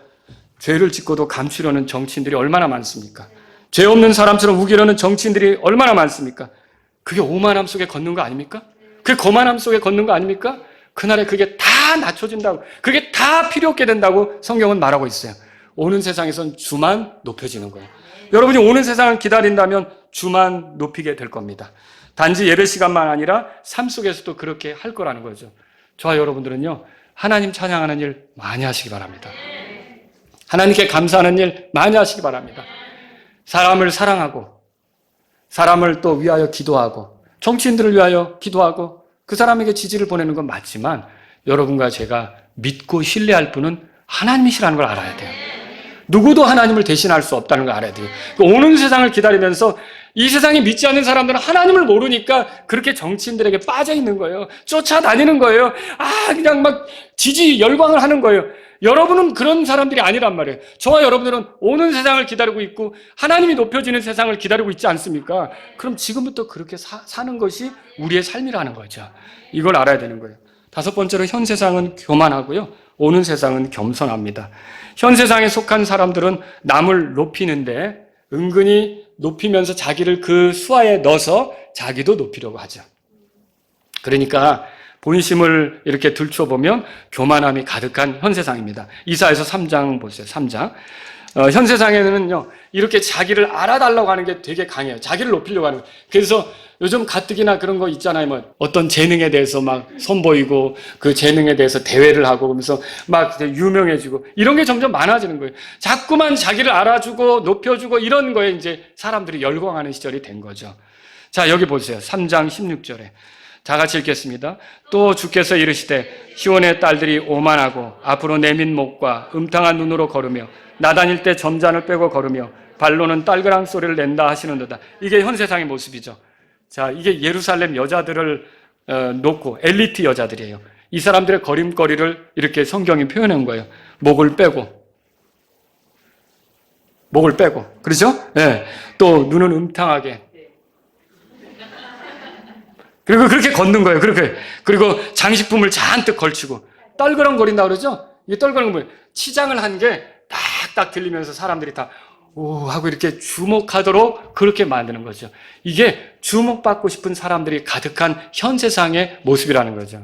죄를 짓고도 감추려는 정치인들이 얼마나 많습니까? 죄 없는 사람처럼 우기려는 정치인들이 얼마나 많습니까? 그게 오만함 속에 걷는 거 아닙니까? 그게 거만함 속에 걷는 거 아닙니까? 그날에 그게 다 낮춰진다고, 그게 다 필요 없게 된다고 성경은 말하고 있어요. 오는 세상에선 주만 높여지는 거예요. 여러분이 오는 세상을 기다린다면 주만 높이게 될 겁니다. 단지 예배 시간만 아니라 삶 속에서도 그렇게 할 거라는 거죠. 저와 여러분들은요, 하나님 찬양하는 일 많이 하시기 바랍니다. 하나님께 감사하는 일 많이 하시기 바랍니다. 사람을 사랑하고, 사람을 또 위하여 기도하고, 정치인들을 위하여 기도하고, 그 사람에게 지지를 보내는 건 맞지만, 여러분과 제가 믿고 신뢰할 분은 하나님이시라는 걸 알아야 돼요. 누구도 하나님을 대신할 수 없다는 걸 알아야 돼요. 오는 세상을 기다리면서 이 세상에 믿지 않는 사람들은 하나님을 모르니까 그렇게 정치인들에게 빠져 있는 거예요. 쫓아다니는 거예요. 그냥 막 열광을 하는 거예요. 여러분은 그런 사람들이 아니란 말이에요. 저와 여러분들은 오는 세상을 기다리고 있고 하나님이 높여지는 세상을 기다리고 있지 않습니까? 그럼 지금부터 그렇게 사는 것이 우리의 삶이라는 거죠. 이걸 알아야 되는 거예요. 다섯 번째로 현 세상은 교만하고요. 오는 세상은 겸손합니다. 현 세상에 속한 사람들은 남을 높이는데 은근히 높이면서 자기를 그 수하에 넣어서 자기도 높이려고 하죠. 그러니까 본심을 이렇게 들춰보면 교만함이 가득한 현 세상입니다. 이사야서 3장 보세요. 3장. 현 세상에는요, 이렇게 자기를 알아달라고 하는 게 되게 강해요. 자기를 높이려고 하는 거예요. 그래서 요즘 가뜩이나 그런 거 있잖아요. 뭐 어떤 재능에 대해서 막 선보이고 그 재능에 대해서 대회를 하고 그러면서 막 유명해지고 이런 게 점점 많아지는 거예요. 자꾸만 자기를 알아주고 높여주고 이런 거에 이제 사람들이 열광하는 시절이 된 거죠. 자, 여기 보세요. 3장 16절에. 다 같이 읽겠습니다. 또 주께서 이르시되 시온의 딸들이 오만하고 앞으로 내민 목과 음탕한 눈으로 걸으며 나다닐 때 점잔을 빼고 걸으며 발로는 딸그랑 소리를 낸다 하시는도다. 이게 현 세상의 모습이죠. 자, 이게 예루살렘 여자들을 놓고 엘리트 여자들이에요. 이 사람들의 걸음걸이를 이렇게 성경이 표현한 거예요. 목을 빼고. 그렇죠? 네. 또 눈은 음탕하게. 그리고 그렇게 걷는 거예요. 그리고 장식품을 잔뜩 걸치고. 떨그렁거린다 그러죠? 이게 떨그렁거리면 치장을 한 게 딱딱 들리면서 사람들이 다 오 하고 이렇게 주목하도록 그렇게 만드는 거죠. 이게 주목받고 싶은 사람들이 가득한 현 세상의 모습이라는 거죠.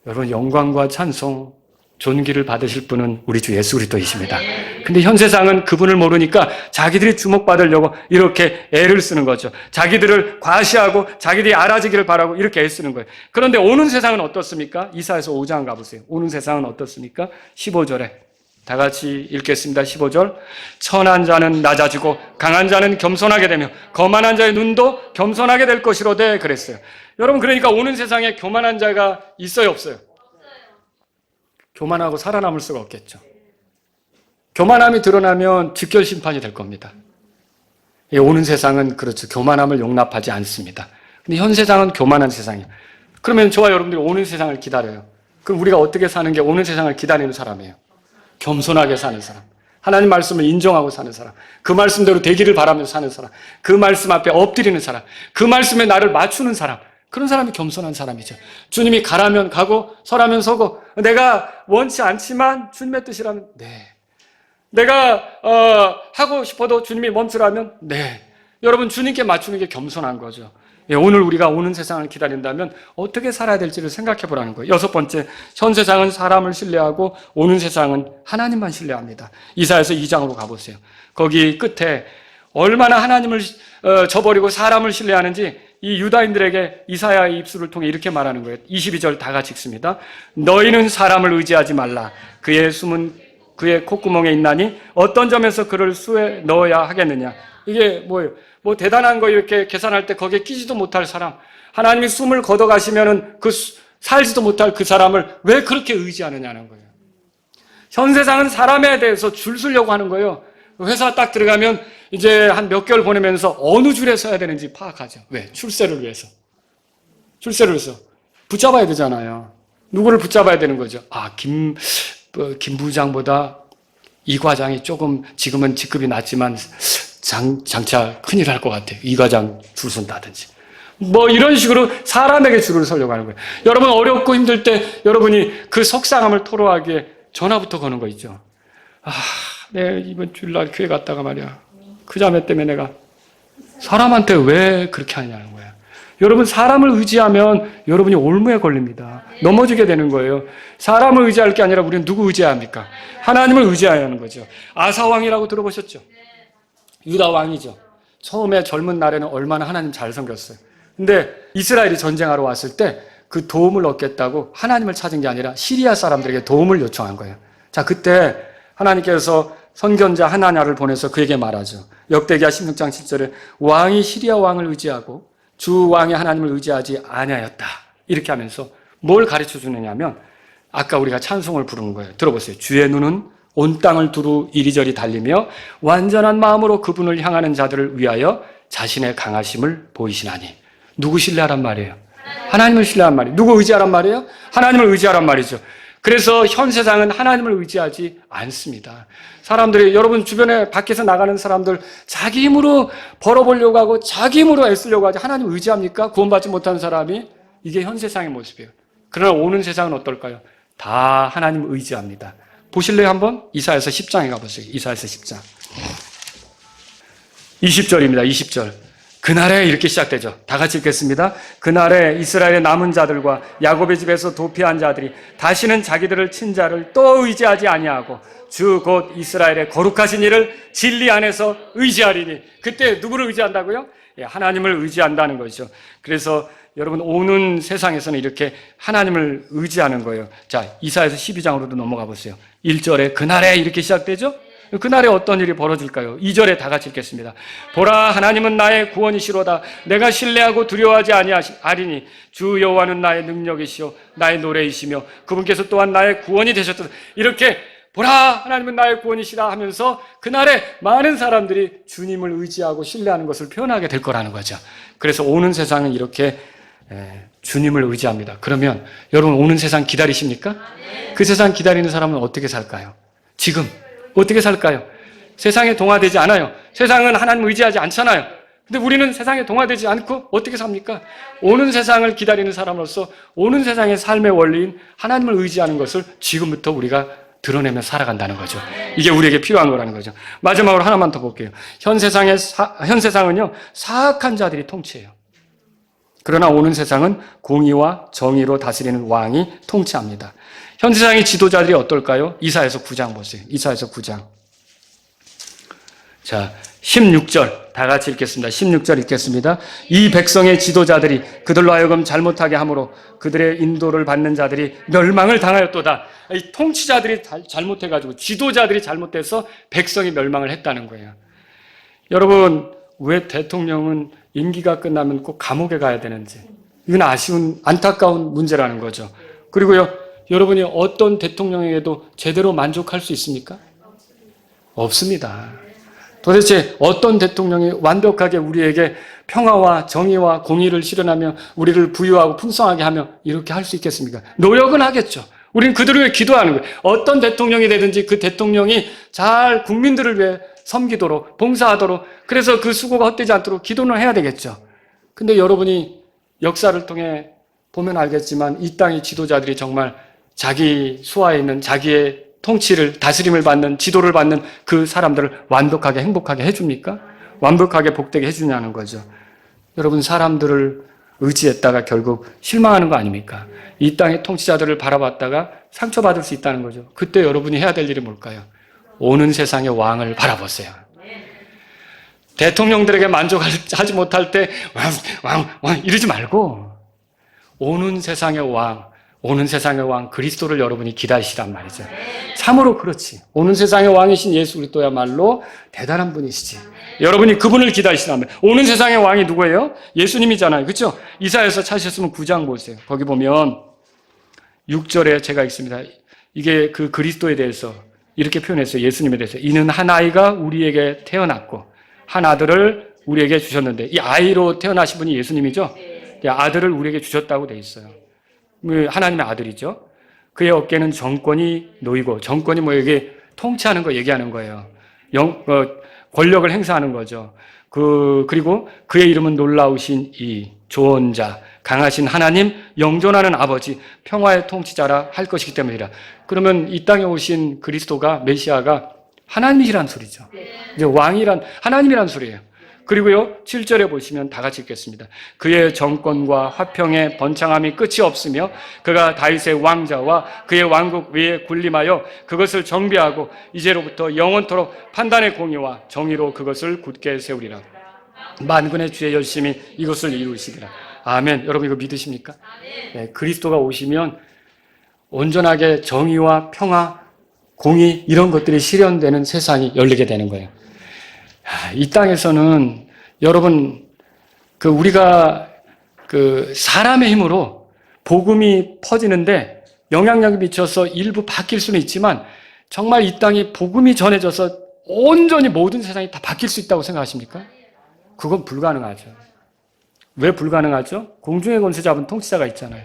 여러분, 영광과 찬송, 존귀를 받으실 분은 우리 주 예수 그리스도이십니다. 근데 현 세상은 그분을 모르니까 자기들이 주목받으려고 이렇게 애를 쓰는 거죠. 자기들을 과시하고 자기들이 알아지기를 바라고 이렇게 애쓰는 거예요. 그런데 오는 세상은 어떻습니까? 이사야서 5장 가보세요. 오는 세상은 어떻습니까? 15절에 다 같이 읽겠습니다. 15절. 천한 자는 낮아지고 강한 자는 겸손하게 되며 거만한 자의 눈도 겸손하게 될 것이로되 그랬어요. 여러분, 그러니까 오는 세상에 교만한 자가 있어요, 없어요? 교만하고 살아남을 수가 없겠죠. 교만함이 드러나면 즉결 심판이 될 겁니다. 오는 세상은 그렇죠. 교만함을 용납하지 않습니다. 근데 현 세상은 교만한 세상이에요. 그러면 저와 여러분들이 오는 세상을 기다려요. 그럼 우리가 어떻게 사는 게 오는 세상을 기다리는 사람이에요? 겸손하게 사는 사람, 하나님 말씀을 인정하고 사는 사람, 그 말씀대로 되기를 바라면서 사는 사람, 그 말씀 앞에 엎드리는 사람, 그 말씀에 나를 맞추는 사람, 그런 사람이 겸손한 사람이죠. 주님이 가라면 가고 서라면 서고, 내가 원치 않지만 주님의 뜻이라면 네, 내가 하고 싶어도 주님이 멈추라면 네. 여러분, 주님께 맞추는 게 겸손한 거죠. 오늘 우리가 오는 세상을 기다린다면 어떻게 살아야 될지를 생각해 보라는 거예요. 6번째, 현 세상은 사람을 신뢰하고 오는 세상은 하나님만 신뢰합니다. 이사야서 2장으로 가보세요. 거기 끝에 얼마나 하나님을 저버리고 사람을 신뢰하는지 이 유다인들에게 이사야의 입술을 통해 이렇게 말하는 거예요. 22절 다 같이 읽습니다. 너희는 사람을 의지하지 말라. 그의 숨은 그의 콧구멍에 있나니 어떤 점에서 그를 수에 넣어야 하겠느냐. 이게 뭐예요? 뭐 대단한 거 이렇게 계산할 때 거기에 끼지도 못할 사람, 하나님이 숨을 걷어가시면은 살지도 못할 그 사람을 왜 그렇게 의지하느냐는 거예요. 현 세상은 사람에 대해서 줄 서려고 하는 거예요. 회사 딱 들어가면 이제 한 몇 개월 보내면서 어느 줄에 서야 되는지 파악하죠. 왜? 출세를 위해서. 붙잡아야 되잖아요. 누구를 붙잡아야 되는 거죠? 김 부장보다 이 과장이 조금 지금은 직급이 낮지만 장차 큰일 할 것 같아요. 이 과장 줄 선다든지. 뭐 이런 식으로 사람에게 줄을 서려고 하는 거예요. 여러분, 어렵고 힘들 때 여러분이 그 속상함을 토로하기에 전화부터 거는 거 있죠. 내 이번 주일날 교회 갔다가 말이야. 그 자매 때문에 내가 사람한테 왜 그렇게 하냐는 거예요. 여러분, 사람을 의지하면 여러분이 올무에 걸립니다. 넘어지게 되는 거예요. 사람을 의지할 게 아니라 우리는 누구 의지해야 합니까? 하나님을 의지해야 하는 거죠. 아사왕이라고 들어보셨죠? 유다 왕이죠. 처음에 젊은 날에는 얼마나 하나님 잘 섬겼어요. 근데 이스라엘이 전쟁하러 왔을 때 그 도움을 얻겠다고 하나님을 찾은 게 아니라 시리아 사람들에게 도움을 요청한 거예요. 자, 그때 하나님께서 선견자 하나냐를 보내서 그에게 말하죠. 역대기하 16장 7절에 왕이 시리아 왕을 의지하고 주 왕의 하나님을 의지하지 아니하였다. 이렇게 하면서 뭘 가르쳐 주느냐면 아까 우리가 찬송을 부르는 거예요. 들어보세요. 주의 눈은 온 땅을 두루 이리저리 달리며 완전한 마음으로 그분을 향하는 자들을 위하여 자신의 강하심을 보이시나니. 누구 신뢰하란 말이에요? 하나님을 신뢰하란 말이에요. 누구 의지하란 말이에요? 하나님을 의지하란 말이죠. 그래서 현 세상은 하나님을 의지하지 않습니다. 사람들이, 여러분 주변에 밖에서 나가는 사람들 자기 힘으로 벌어보려고 하고 자기 힘으로 애쓰려고 하지 하나님 의지합니까? 구원받지 못한 사람이. 이게 현 세상의 모습이에요. 그러나 오는 세상은 어떨까요? 다 하나님을 의지합니다. 보실래요 한번? 이사야서 10장에 가보세요. 이사야서 10장. 20절입니다. 20절. 그날에 이렇게 시작되죠. 다 같이 읽겠습니다. 그날에 이스라엘의 남은 자들과 야곱의 집에서 도피한 자들이 다시는 자기들을 친 자를 또 의지하지 아니하고 주 곧 이스라엘의 거룩하신 이를 진리 안에서 의지하리니. 그때 누구를 의지한다고요? 하나님을 의지한다는 거죠. 그래서 여러분 오는 세상에서는 이렇게 하나님을 의지하는 거예요. 자, 이사야서 12장으로도 넘어가 보세요. 1절에 그날에 이렇게 시작되죠. 그날에 어떤 일이 벌어질까요? 2절에 다 같이 읽겠습니다. 보라, 하나님은 나의 구원이시로다. 내가 신뢰하고 두려워하지 아니하리니 주 여호와는 나의 능력이시요 나의 노래이시며 그분께서 또한 나의 구원이 되셨다. 이렇게 보라, 하나님은 나의 구원이시다 하면서 그날에 많은 사람들이 주님을 의지하고 신뢰하는 것을 표현하게 될 거라는 거죠. 그래서 오는 세상은 이렇게 주님을 의지합니다. 그러면 여러분 오는 세상 기다리십니까? 그 세상 기다리는 사람은 어떻게 살까요? 지금 어떻게 살까요? 세상에 동화되지 않아요. 세상은 하나님을 의지하지 않잖아요. 근데 우리는 세상에 동화되지 않고 어떻게 삽니까? 오는 세상을 기다리는 사람으로서 오는 세상의 삶의 원리인 하나님을 의지하는 것을 지금부터 우리가 드러내며 살아간다는 거죠. 이게 우리에게 필요한 거라는 거죠. 마지막으로 하나만 더 볼게요. 현 세상은요, 사악한 자들이 통치해요. 그러나 오는 세상은 공의와 정의로 다스리는 왕이 통치합니다. 현 세상의 지도자들이 어떨까요? 이사야서 9장 보세요. 이사야서 9장. 자, 16절 다 같이 읽겠습니다. 16절 읽겠습니다. 이 백성의 지도자들이 그들로 하여금 잘못하게 함으로 그들의 인도를 받는 자들이 멸망을 당하였도다. 이 통치자들이 잘못해가지고 지도자들이 잘못해서 백성이 멸망을 했다는 거예요. 여러분, 왜 대통령은 임기가 끝나면 꼭 감옥에 가야 되는지, 이건 아쉬운 안타까운 문제라는 거죠. 그리고요, 여러분이 어떤 대통령에게도 제대로 만족할 수 있습니까? 없습니다. 도대체 어떤 대통령이 완벽하게 우리에게 평화와 정의와 공의를 실현하며 우리를 부유하고 풍성하게 하며 이렇게 할 수 있겠습니까? 노력은 하겠죠. 우리는 그들을 위해 기도하는 거예요. 어떤 대통령이 되든지 그 대통령이 잘 국민들을 위해 섬기도록, 봉사하도록, 그래서 그 수고가 헛되지 않도록 기도는 해야 되겠죠. 근데 여러분이 역사를 통해 보면 알겠지만 이 땅의 지도자들이 정말 자기 수하에 있는 자기의 통치를, 다스림을 받는, 지도를 받는 그 사람들을 완벽하게 행복하게 해줍니까? 완벽하게 복되게 해주냐는 거죠. 여러분, 사람들을 의지했다가 결국 실망하는 거 아닙니까? 이 땅의 통치자들을 바라봤다가 상처받을 수 있다는 거죠. 그때 여러분이 해야 될 일이 뭘까요? 오는 세상의 왕을 바라보세요. 대통령들에게 만족하지 못할 때 왕 이러지 말고 오는 세상의 왕 그리스도를 여러분이 기다리시란 말이죠. 참으로 그렇지. 오는 세상의 왕이신 예수 그리스도야말로 대단한 분이시지. 여러분이 그분을 기다리시란 말이에요. 오는 세상의 왕이 누구예요? 예수님이잖아요. 그렇죠? 이사야서 찾으셨으면 9장 보세요. 거기 보면 6절에 제가 읽습니다. 이게 그 그리스도에 대해서 이렇게 표현했어요. 예수님에 대해서. 이는 한 아이가 우리에게 태어났고 한 아들을 우리에게 주셨는데, 이 아이로 태어나신 분이 예수님이죠? 아들을 우리에게 주셨다고 돼 있어요. 하나님의 아들이죠. 그의 어깨는 정권이 놓이고, 정권이 뭐에게 통치하는 거 얘기하는 거예요. 권력을 행사하는 거죠. 그리고 그의 이름은 놀라우신 이 조언자, 강하신 하나님, 영존하는 아버지, 평화의 통치자라 할 것이기 때문이라. 그러면 이 땅에 오신 그리스도가, 메시아가 하나님이란 소리죠. 이제 왕이란 하나님이란 소리예요. 그리고요, 7절에 보시면 다 같이 읽겠습니다. 그의 정권과 화평의 번창함이 끝이 없으며 그가 다윗의 왕자와 그의 왕국 위에 군림하여 그것을 정비하고 이제로부터 영원토록 판단의 공의와 정의로 그것을 굳게 세우리라. 만군의 주의 열심히 이것을 이루시리라. 아멘. 여러분 이거 믿으십니까? 네, 그리스도가 오시면 온전하게 정의와 평화, 공의 이런 것들이 실현되는 세상이 열리게 되는 거예요. 이 땅에서는 여러분 우리가 사람의 힘으로 복음이 퍼지는데 영향력이 미쳐서 일부 바뀔 수는 있지만 정말 이 땅이 복음이 전해져서 온전히 모든 세상이 다 바뀔 수 있다고 생각하십니까? 그건 불가능하죠. 왜 불가능하죠? 공중의 권세 잡은 통치자가 있잖아요.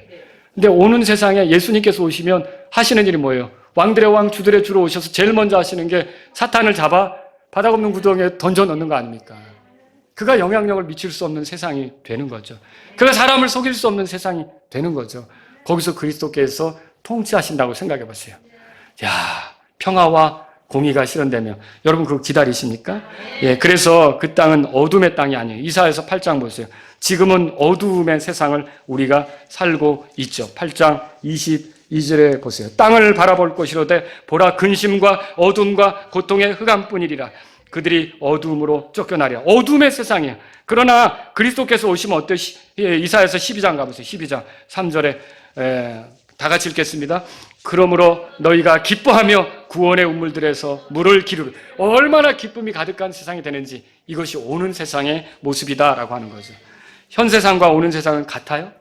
근데 오는 세상에 예수님께서 오시면 하시는 일이 뭐예요? 왕들의 왕, 주들의 주로 오셔서 제일 먼저 하시는 게 사탄을 잡아 바닥 없는 구덩이에 던져 넣는 거 아닙니까? 그가 영향력을 미칠 수 없는 세상이 되는 거죠. 그가 사람을 속일 수 없는 세상이 되는 거죠. 거기서 그리스도께서 통치하신다고 생각해 보세요. 야, 평화와 공의가 실현되며 여러분 그거 기다리십니까? 예, 그래서 그 땅은 어둠의 땅이 아니에요. 이사야서 8장 보세요. 지금은 어두움의 세상을 우리가 살고 있죠. 8장 22절에 보세요. 땅을 바라볼 것이로되 보라 근심과 어둠과 고통의 흑암뿐이리라. 그들이 어둠으로 쫓겨나리라. 어둠의 세상이에요. 그러나 그리스도께서 오시면 어떠시? 이사야서 12장 가보세요. 12장 3절에 다 같이 읽겠습니다. 그러므로 너희가 기뻐하며 구원의 우물들에서 물을 기르라. 얼마나 기쁨이 가득한 세상이 되는지 이것이 오는 세상의 모습이다라고 하는 거죠. 현 세상과 오는 세상은 같아요?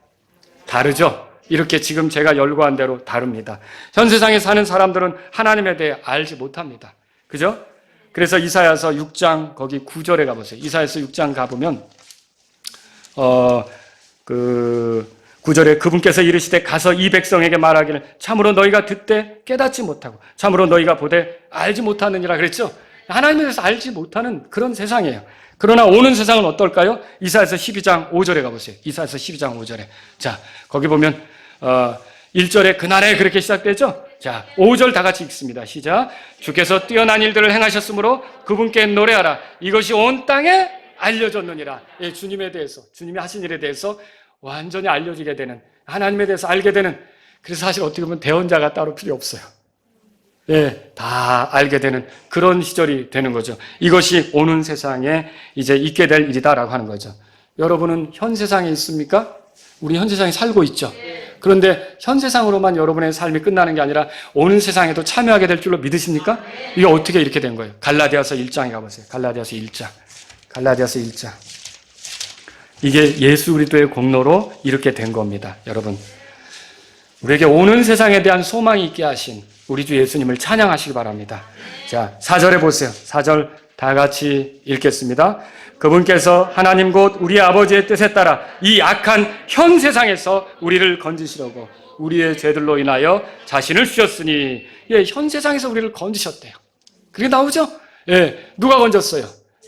다르죠? 이렇게 지금 제가 열거한 대로 다릅니다. 현 세상에 사는 사람들은 하나님에 대해 알지 못합니다. 그죠? 그래서 이사야서 6장 거기 9절에 가보세요. 이사야서 6장 가보면 9절에 그분께서 이르시되 가서 이 백성에게 말하기를 참으로 너희가 듣되 깨닫지 못하고 참으로 너희가 보되 알지 못하느니라 그랬죠. 하나님에 대해서 알지 못하는 그런 세상이에요. 그러나 오는 세상은 어떨까요? 이사야서 12장 5절에 가보세요. 이사야서 12장 5절에. 자, 거기 보면 1절에 그날에 그렇게 시작되죠. 자, 5절 다 같이 읽습니다. 시작. 주께서 뛰어난 일들을 행하셨으므로 그분께 노래하라. 이것이 온 땅에 알려졌느니라. 예, 주님에 대해서, 주님이 하신 일에 대해서 완전히 알려지게 되는, 하나님에 대해서 알게 되는, 그래서 사실 어떻게 보면 대언자가 따로 필요 없어요. 예, 다 알게 되는 그런 시절이 되는 거죠. 이것이 오는 세상에 이제 있게 될 일이다라고 하는 거죠. 여러분은 현 세상에 있습니까? 우리 현 세상에 살고 있죠. 그런데 현 세상으로만 여러분의 삶이 끝나는 게 아니라 오는 세상에도 참여하게 될 줄로 믿으십니까? 이게 어떻게 이렇게 된 거예요? 갈라디아서 1장에 가보세요. 갈라디아서 1장. 갈라디아서 1장. 이게 예수 그리스도의 공로로 이렇게 된 겁니다. 여러분, 우리에게 오는 세상에 대한 소망이 있게 하신 우리 주 예수님을 찬양하시기 바랍니다. 자, 4절에 보세요. 4절 다 같이 읽겠습니다. 그분께서 하나님 곧 우리 아버지의 뜻에 따라 이 악한 현 세상에서 우리를 건지시려고 우리의 죄들로 인하여 자신을 주셨으니, 예, 현 세상에서 우리를 건지셨대요. 그게 나오죠? 예, 누가 건졌어요?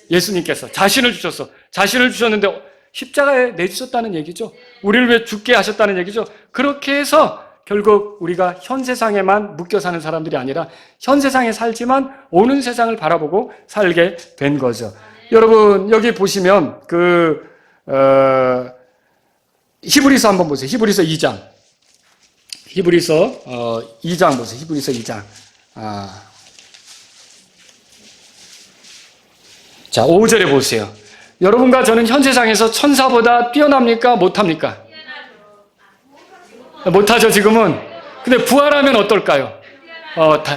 예수님께서 자신을 주셨어. 자신을 주셨는데 십자가에 내주셨다는 얘기죠. 우리를 왜 죽게 하셨다는 얘기죠. 그렇게 해서 결국 우리가 현 세상에만 묶여 사는 사람들이 아니라 현 세상에 살지만 오는 세상을 바라보고 살게 된 거죠. 여러분, 여기 보시면 히브리서 한번 보세요. 히브리서 2장. 히브리서 2장 보세요. 히브리서 2장. 자, 5절에 보세요. 여러분과 저는 현 세상에서 천사보다 뛰어납니까? 못합니까? 못하죠, 지금은. 근데 부활하면 어떨까요?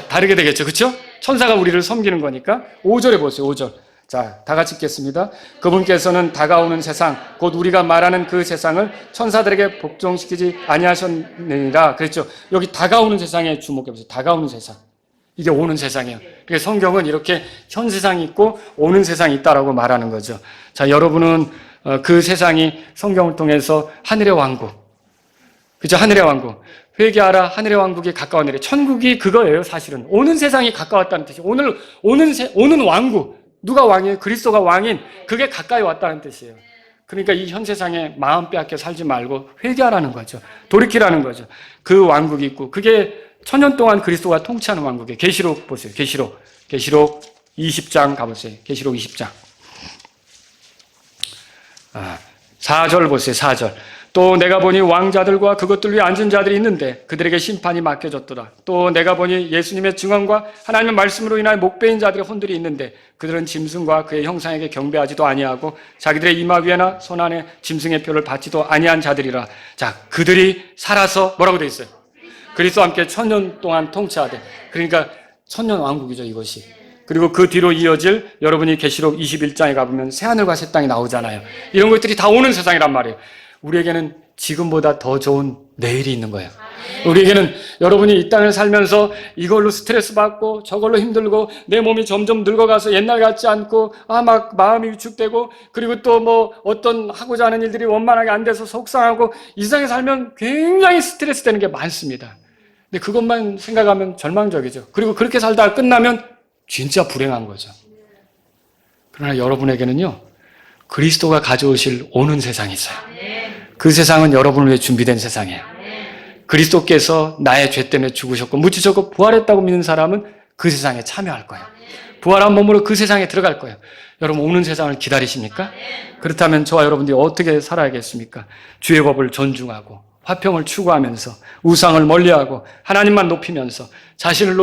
다르게 되겠죠. 그렇죠? 천사가 우리를 섬기는 거니까. 5절에 보세요. 5절. 자, 다 같이 읽겠습니다. 그분께서는 다가오는 세상, 곧 우리가 말하는 그 세상을 천사들에게 복종시키지 아니하셨느니라. 그랬죠. 여기 다가오는 세상에 주목해 보세요. 다가오는 세상. 이게 오는 세상이에요. 그래서 성경은 이렇게 현 세상이 있고 오는 세상이 있다라고 말하는 거죠. 자, 여러분은 그 세상이 성경을 통해서 하늘의 왕국, 그죠? 하늘의 왕국. 회개하라, 하늘의 왕국이 가까웠느니라. 천국이 그거예요, 사실은. 오는 세상이 가까웠다는 뜻이에요. 오는 왕국. 누가 왕이에요? 그리스도가 왕인. 그게 가까이 왔다는 뜻이에요. 그러니까 이 현 세상에 마음 빼앗겨 살지 말고 회개하라는 거죠. 돌이키라는 거죠. 그 왕국이 있고, 그게 천년 동안 그리스도가 통치하는 왕국이에요. 계시록 보세요. 계시록 20장 가보세요. 계시록 20장. 4절 보세요. 4절. 또 내가 보니 왕자들과 그것들 위에 앉은 자들이 있는데 그들에게 심판이 맡겨졌더라. 또 내가 보니 예수님의 증언과 하나님의 말씀으로 인하여 목배인 자들의 혼들이 있는데 그들은 짐승과 그의 형상에게 경배하지도 아니하고 자기들의 이마 위에나 손 안에 짐승의 표를 받지도 아니한 자들이라. 자, 그들이 살아서 뭐라고 되어 있어요? 그리스도와 함께 천년 동안 통치하되. 그러니까 천년 왕국이죠, 이것이. 그리고 그 뒤로 이어질, 여러분이 계시록 21장에 가보면 새하늘과 새 땅이 나오잖아요. 이런 것들이 다 오는 세상이란 말이에요. 우리에게는 지금보다 더 좋은 내일이 있는 거예요. 우리에게는 여러분이 이 땅을 살면서 이걸로 스트레스 받고 저걸로 힘들고 내 몸이 점점 늙어가서 옛날 같지 않고 막 마음이 위축되고 그리고 또 뭐 어떤 하고자 하는 일들이 원만하게 안 돼서 속상하고 이 세상에 살면 굉장히 스트레스 되는 게 많습니다. 근데 그것만 생각하면 절망적이죠. 그리고 그렇게 살다가 끝나면 진짜 불행한 거죠. 그러나 여러분에게는요, 그리스도가 가져오실 오는 세상이 있어요. 그 세상은 여러분을 위해 준비된 세상이에요. 그리스도께서 나의 죄 때문에 죽으셨고 묻히셨고 부활했다고 믿는 사람은 그 세상에 참여할 거예요. 부활한 몸으로 그 세상에 들어갈 거예요. 여러분 오는 세상을 기다리십니까? 그렇다면 저와 여러분들이 어떻게 살아야겠습니까? 주의 법을 존중하고 화평을 추구하면서 우상을 멀리하고 하나님만 높이면서 자신을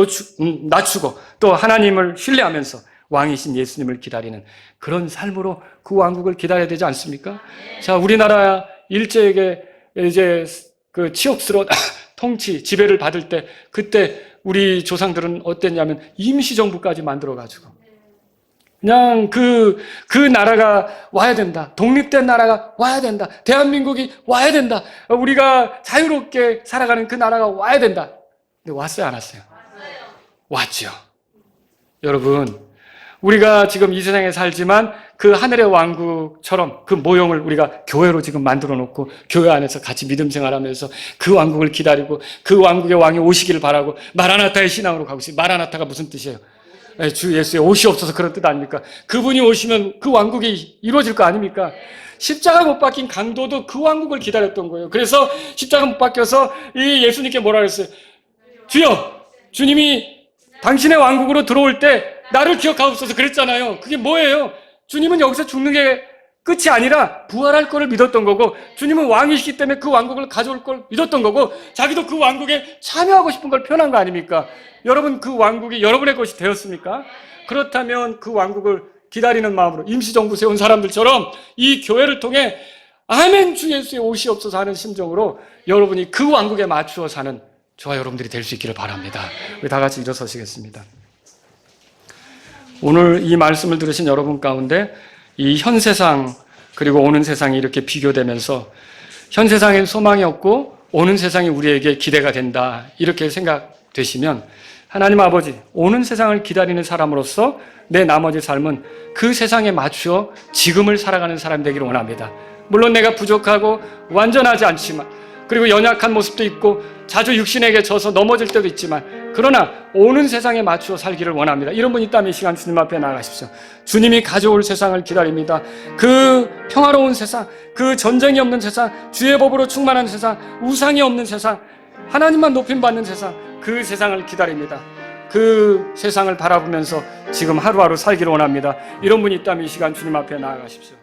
낮추고 또 하나님을 신뢰하면서 왕이신 예수님을 기다리는 그런 삶으로 그 왕국을 기다려야 되지 않습니까? 자, 우리나라 일제에게 이제 그 치욕스러운 통치, 지배를 받을 때 그때 우리 조상들은 어땠냐면 임시정부까지 만들어가지고 그냥 그 나라가 와야 된다. 독립된 나라가 와야 된다. 대한민국이 와야 된다. 우리가 자유롭게 살아가는 그 나라가 와야 된다. 근데 왔어요, 안 왔어요? 왔죠. 여러분, 우리가 지금 이 세상에 살지만 그 하늘의 왕국처럼 그 모형을 우리가 교회로 지금 만들어 놓고 교회 안에서 같이 믿음 생활하면서 그 왕국을 기다리고 그 왕국의 왕이 오시기를 바라고 마라나타의 신앙으로 가고 있어요. 마라나타가 무슨 뜻이에요? 주 예수의 옷이 없어서 그런 뜻 아닙니까? 그분이 오시면 그 왕국이 이루어질 거 아닙니까? 십자가 못 박힌 강도도 그 왕국을 기다렸던 거예요. 그래서 십자가 못 박혀서 이 예수님께 뭐라 그랬어요? 주여, 주님이 당신의 왕국으로 들어올 때 나를 기억하옵소서 그랬잖아요. 그게 뭐예요? 주님은 여기서 죽는 게 끝이 아니라 부활할 거를 믿었던 거고 주님은 왕이시기 때문에 그 왕국을 가져올 걸 믿었던 거고 자기도 그 왕국에 참여하고 싶은 걸 표현한 거 아닙니까? 여러분 그 왕국이 여러분의 것이 되었습니까? 그렇다면 그 왕국을 기다리는 마음으로 임시정부 세운 사람들처럼 이 교회를 통해 아멘 주 예수의 옷이 없어서 하는 심정으로 여러분이 그 왕국에 맞추어 사는 저와 여러분들이 될 수 있기를 바랍니다. 우리 다 같이 일어서시겠습니다. 오늘 이 말씀을 들으신 여러분 가운데 이 현 세상 그리고 오는 세상이 이렇게 비교되면서 현 세상엔 소망이 없고 오는 세상이 우리에게 기대가 된다 이렇게 생각되시면 하나님 아버지 오는 세상을 기다리는 사람으로서 내 나머지 삶은 그 세상에 맞추어 지금을 살아가는 사람이 되기를 원합니다. 물론 내가 부족하고 완전하지 않지만 그리고 연약한 모습도 있고 자주 육신에게 져서 넘어질 때도 있지만 그러나 오는 세상에 맞추어 살기를 원합니다. 이런 분 있다면 이 시간 주님 앞에 나아가십시오. 주님이 가져올 세상을 기다립니다. 그 평화로운 세상, 그 전쟁이 없는 세상, 주의 법으로 충만한 세상, 우상이 없는 세상, 하나님만 높임받는 세상, 그 세상을 기다립니다. 그 세상을 바라보면서 지금 하루하루 살기를 원합니다. 이런 분이 있다면 이 시간 주님 앞에 나아가십시오.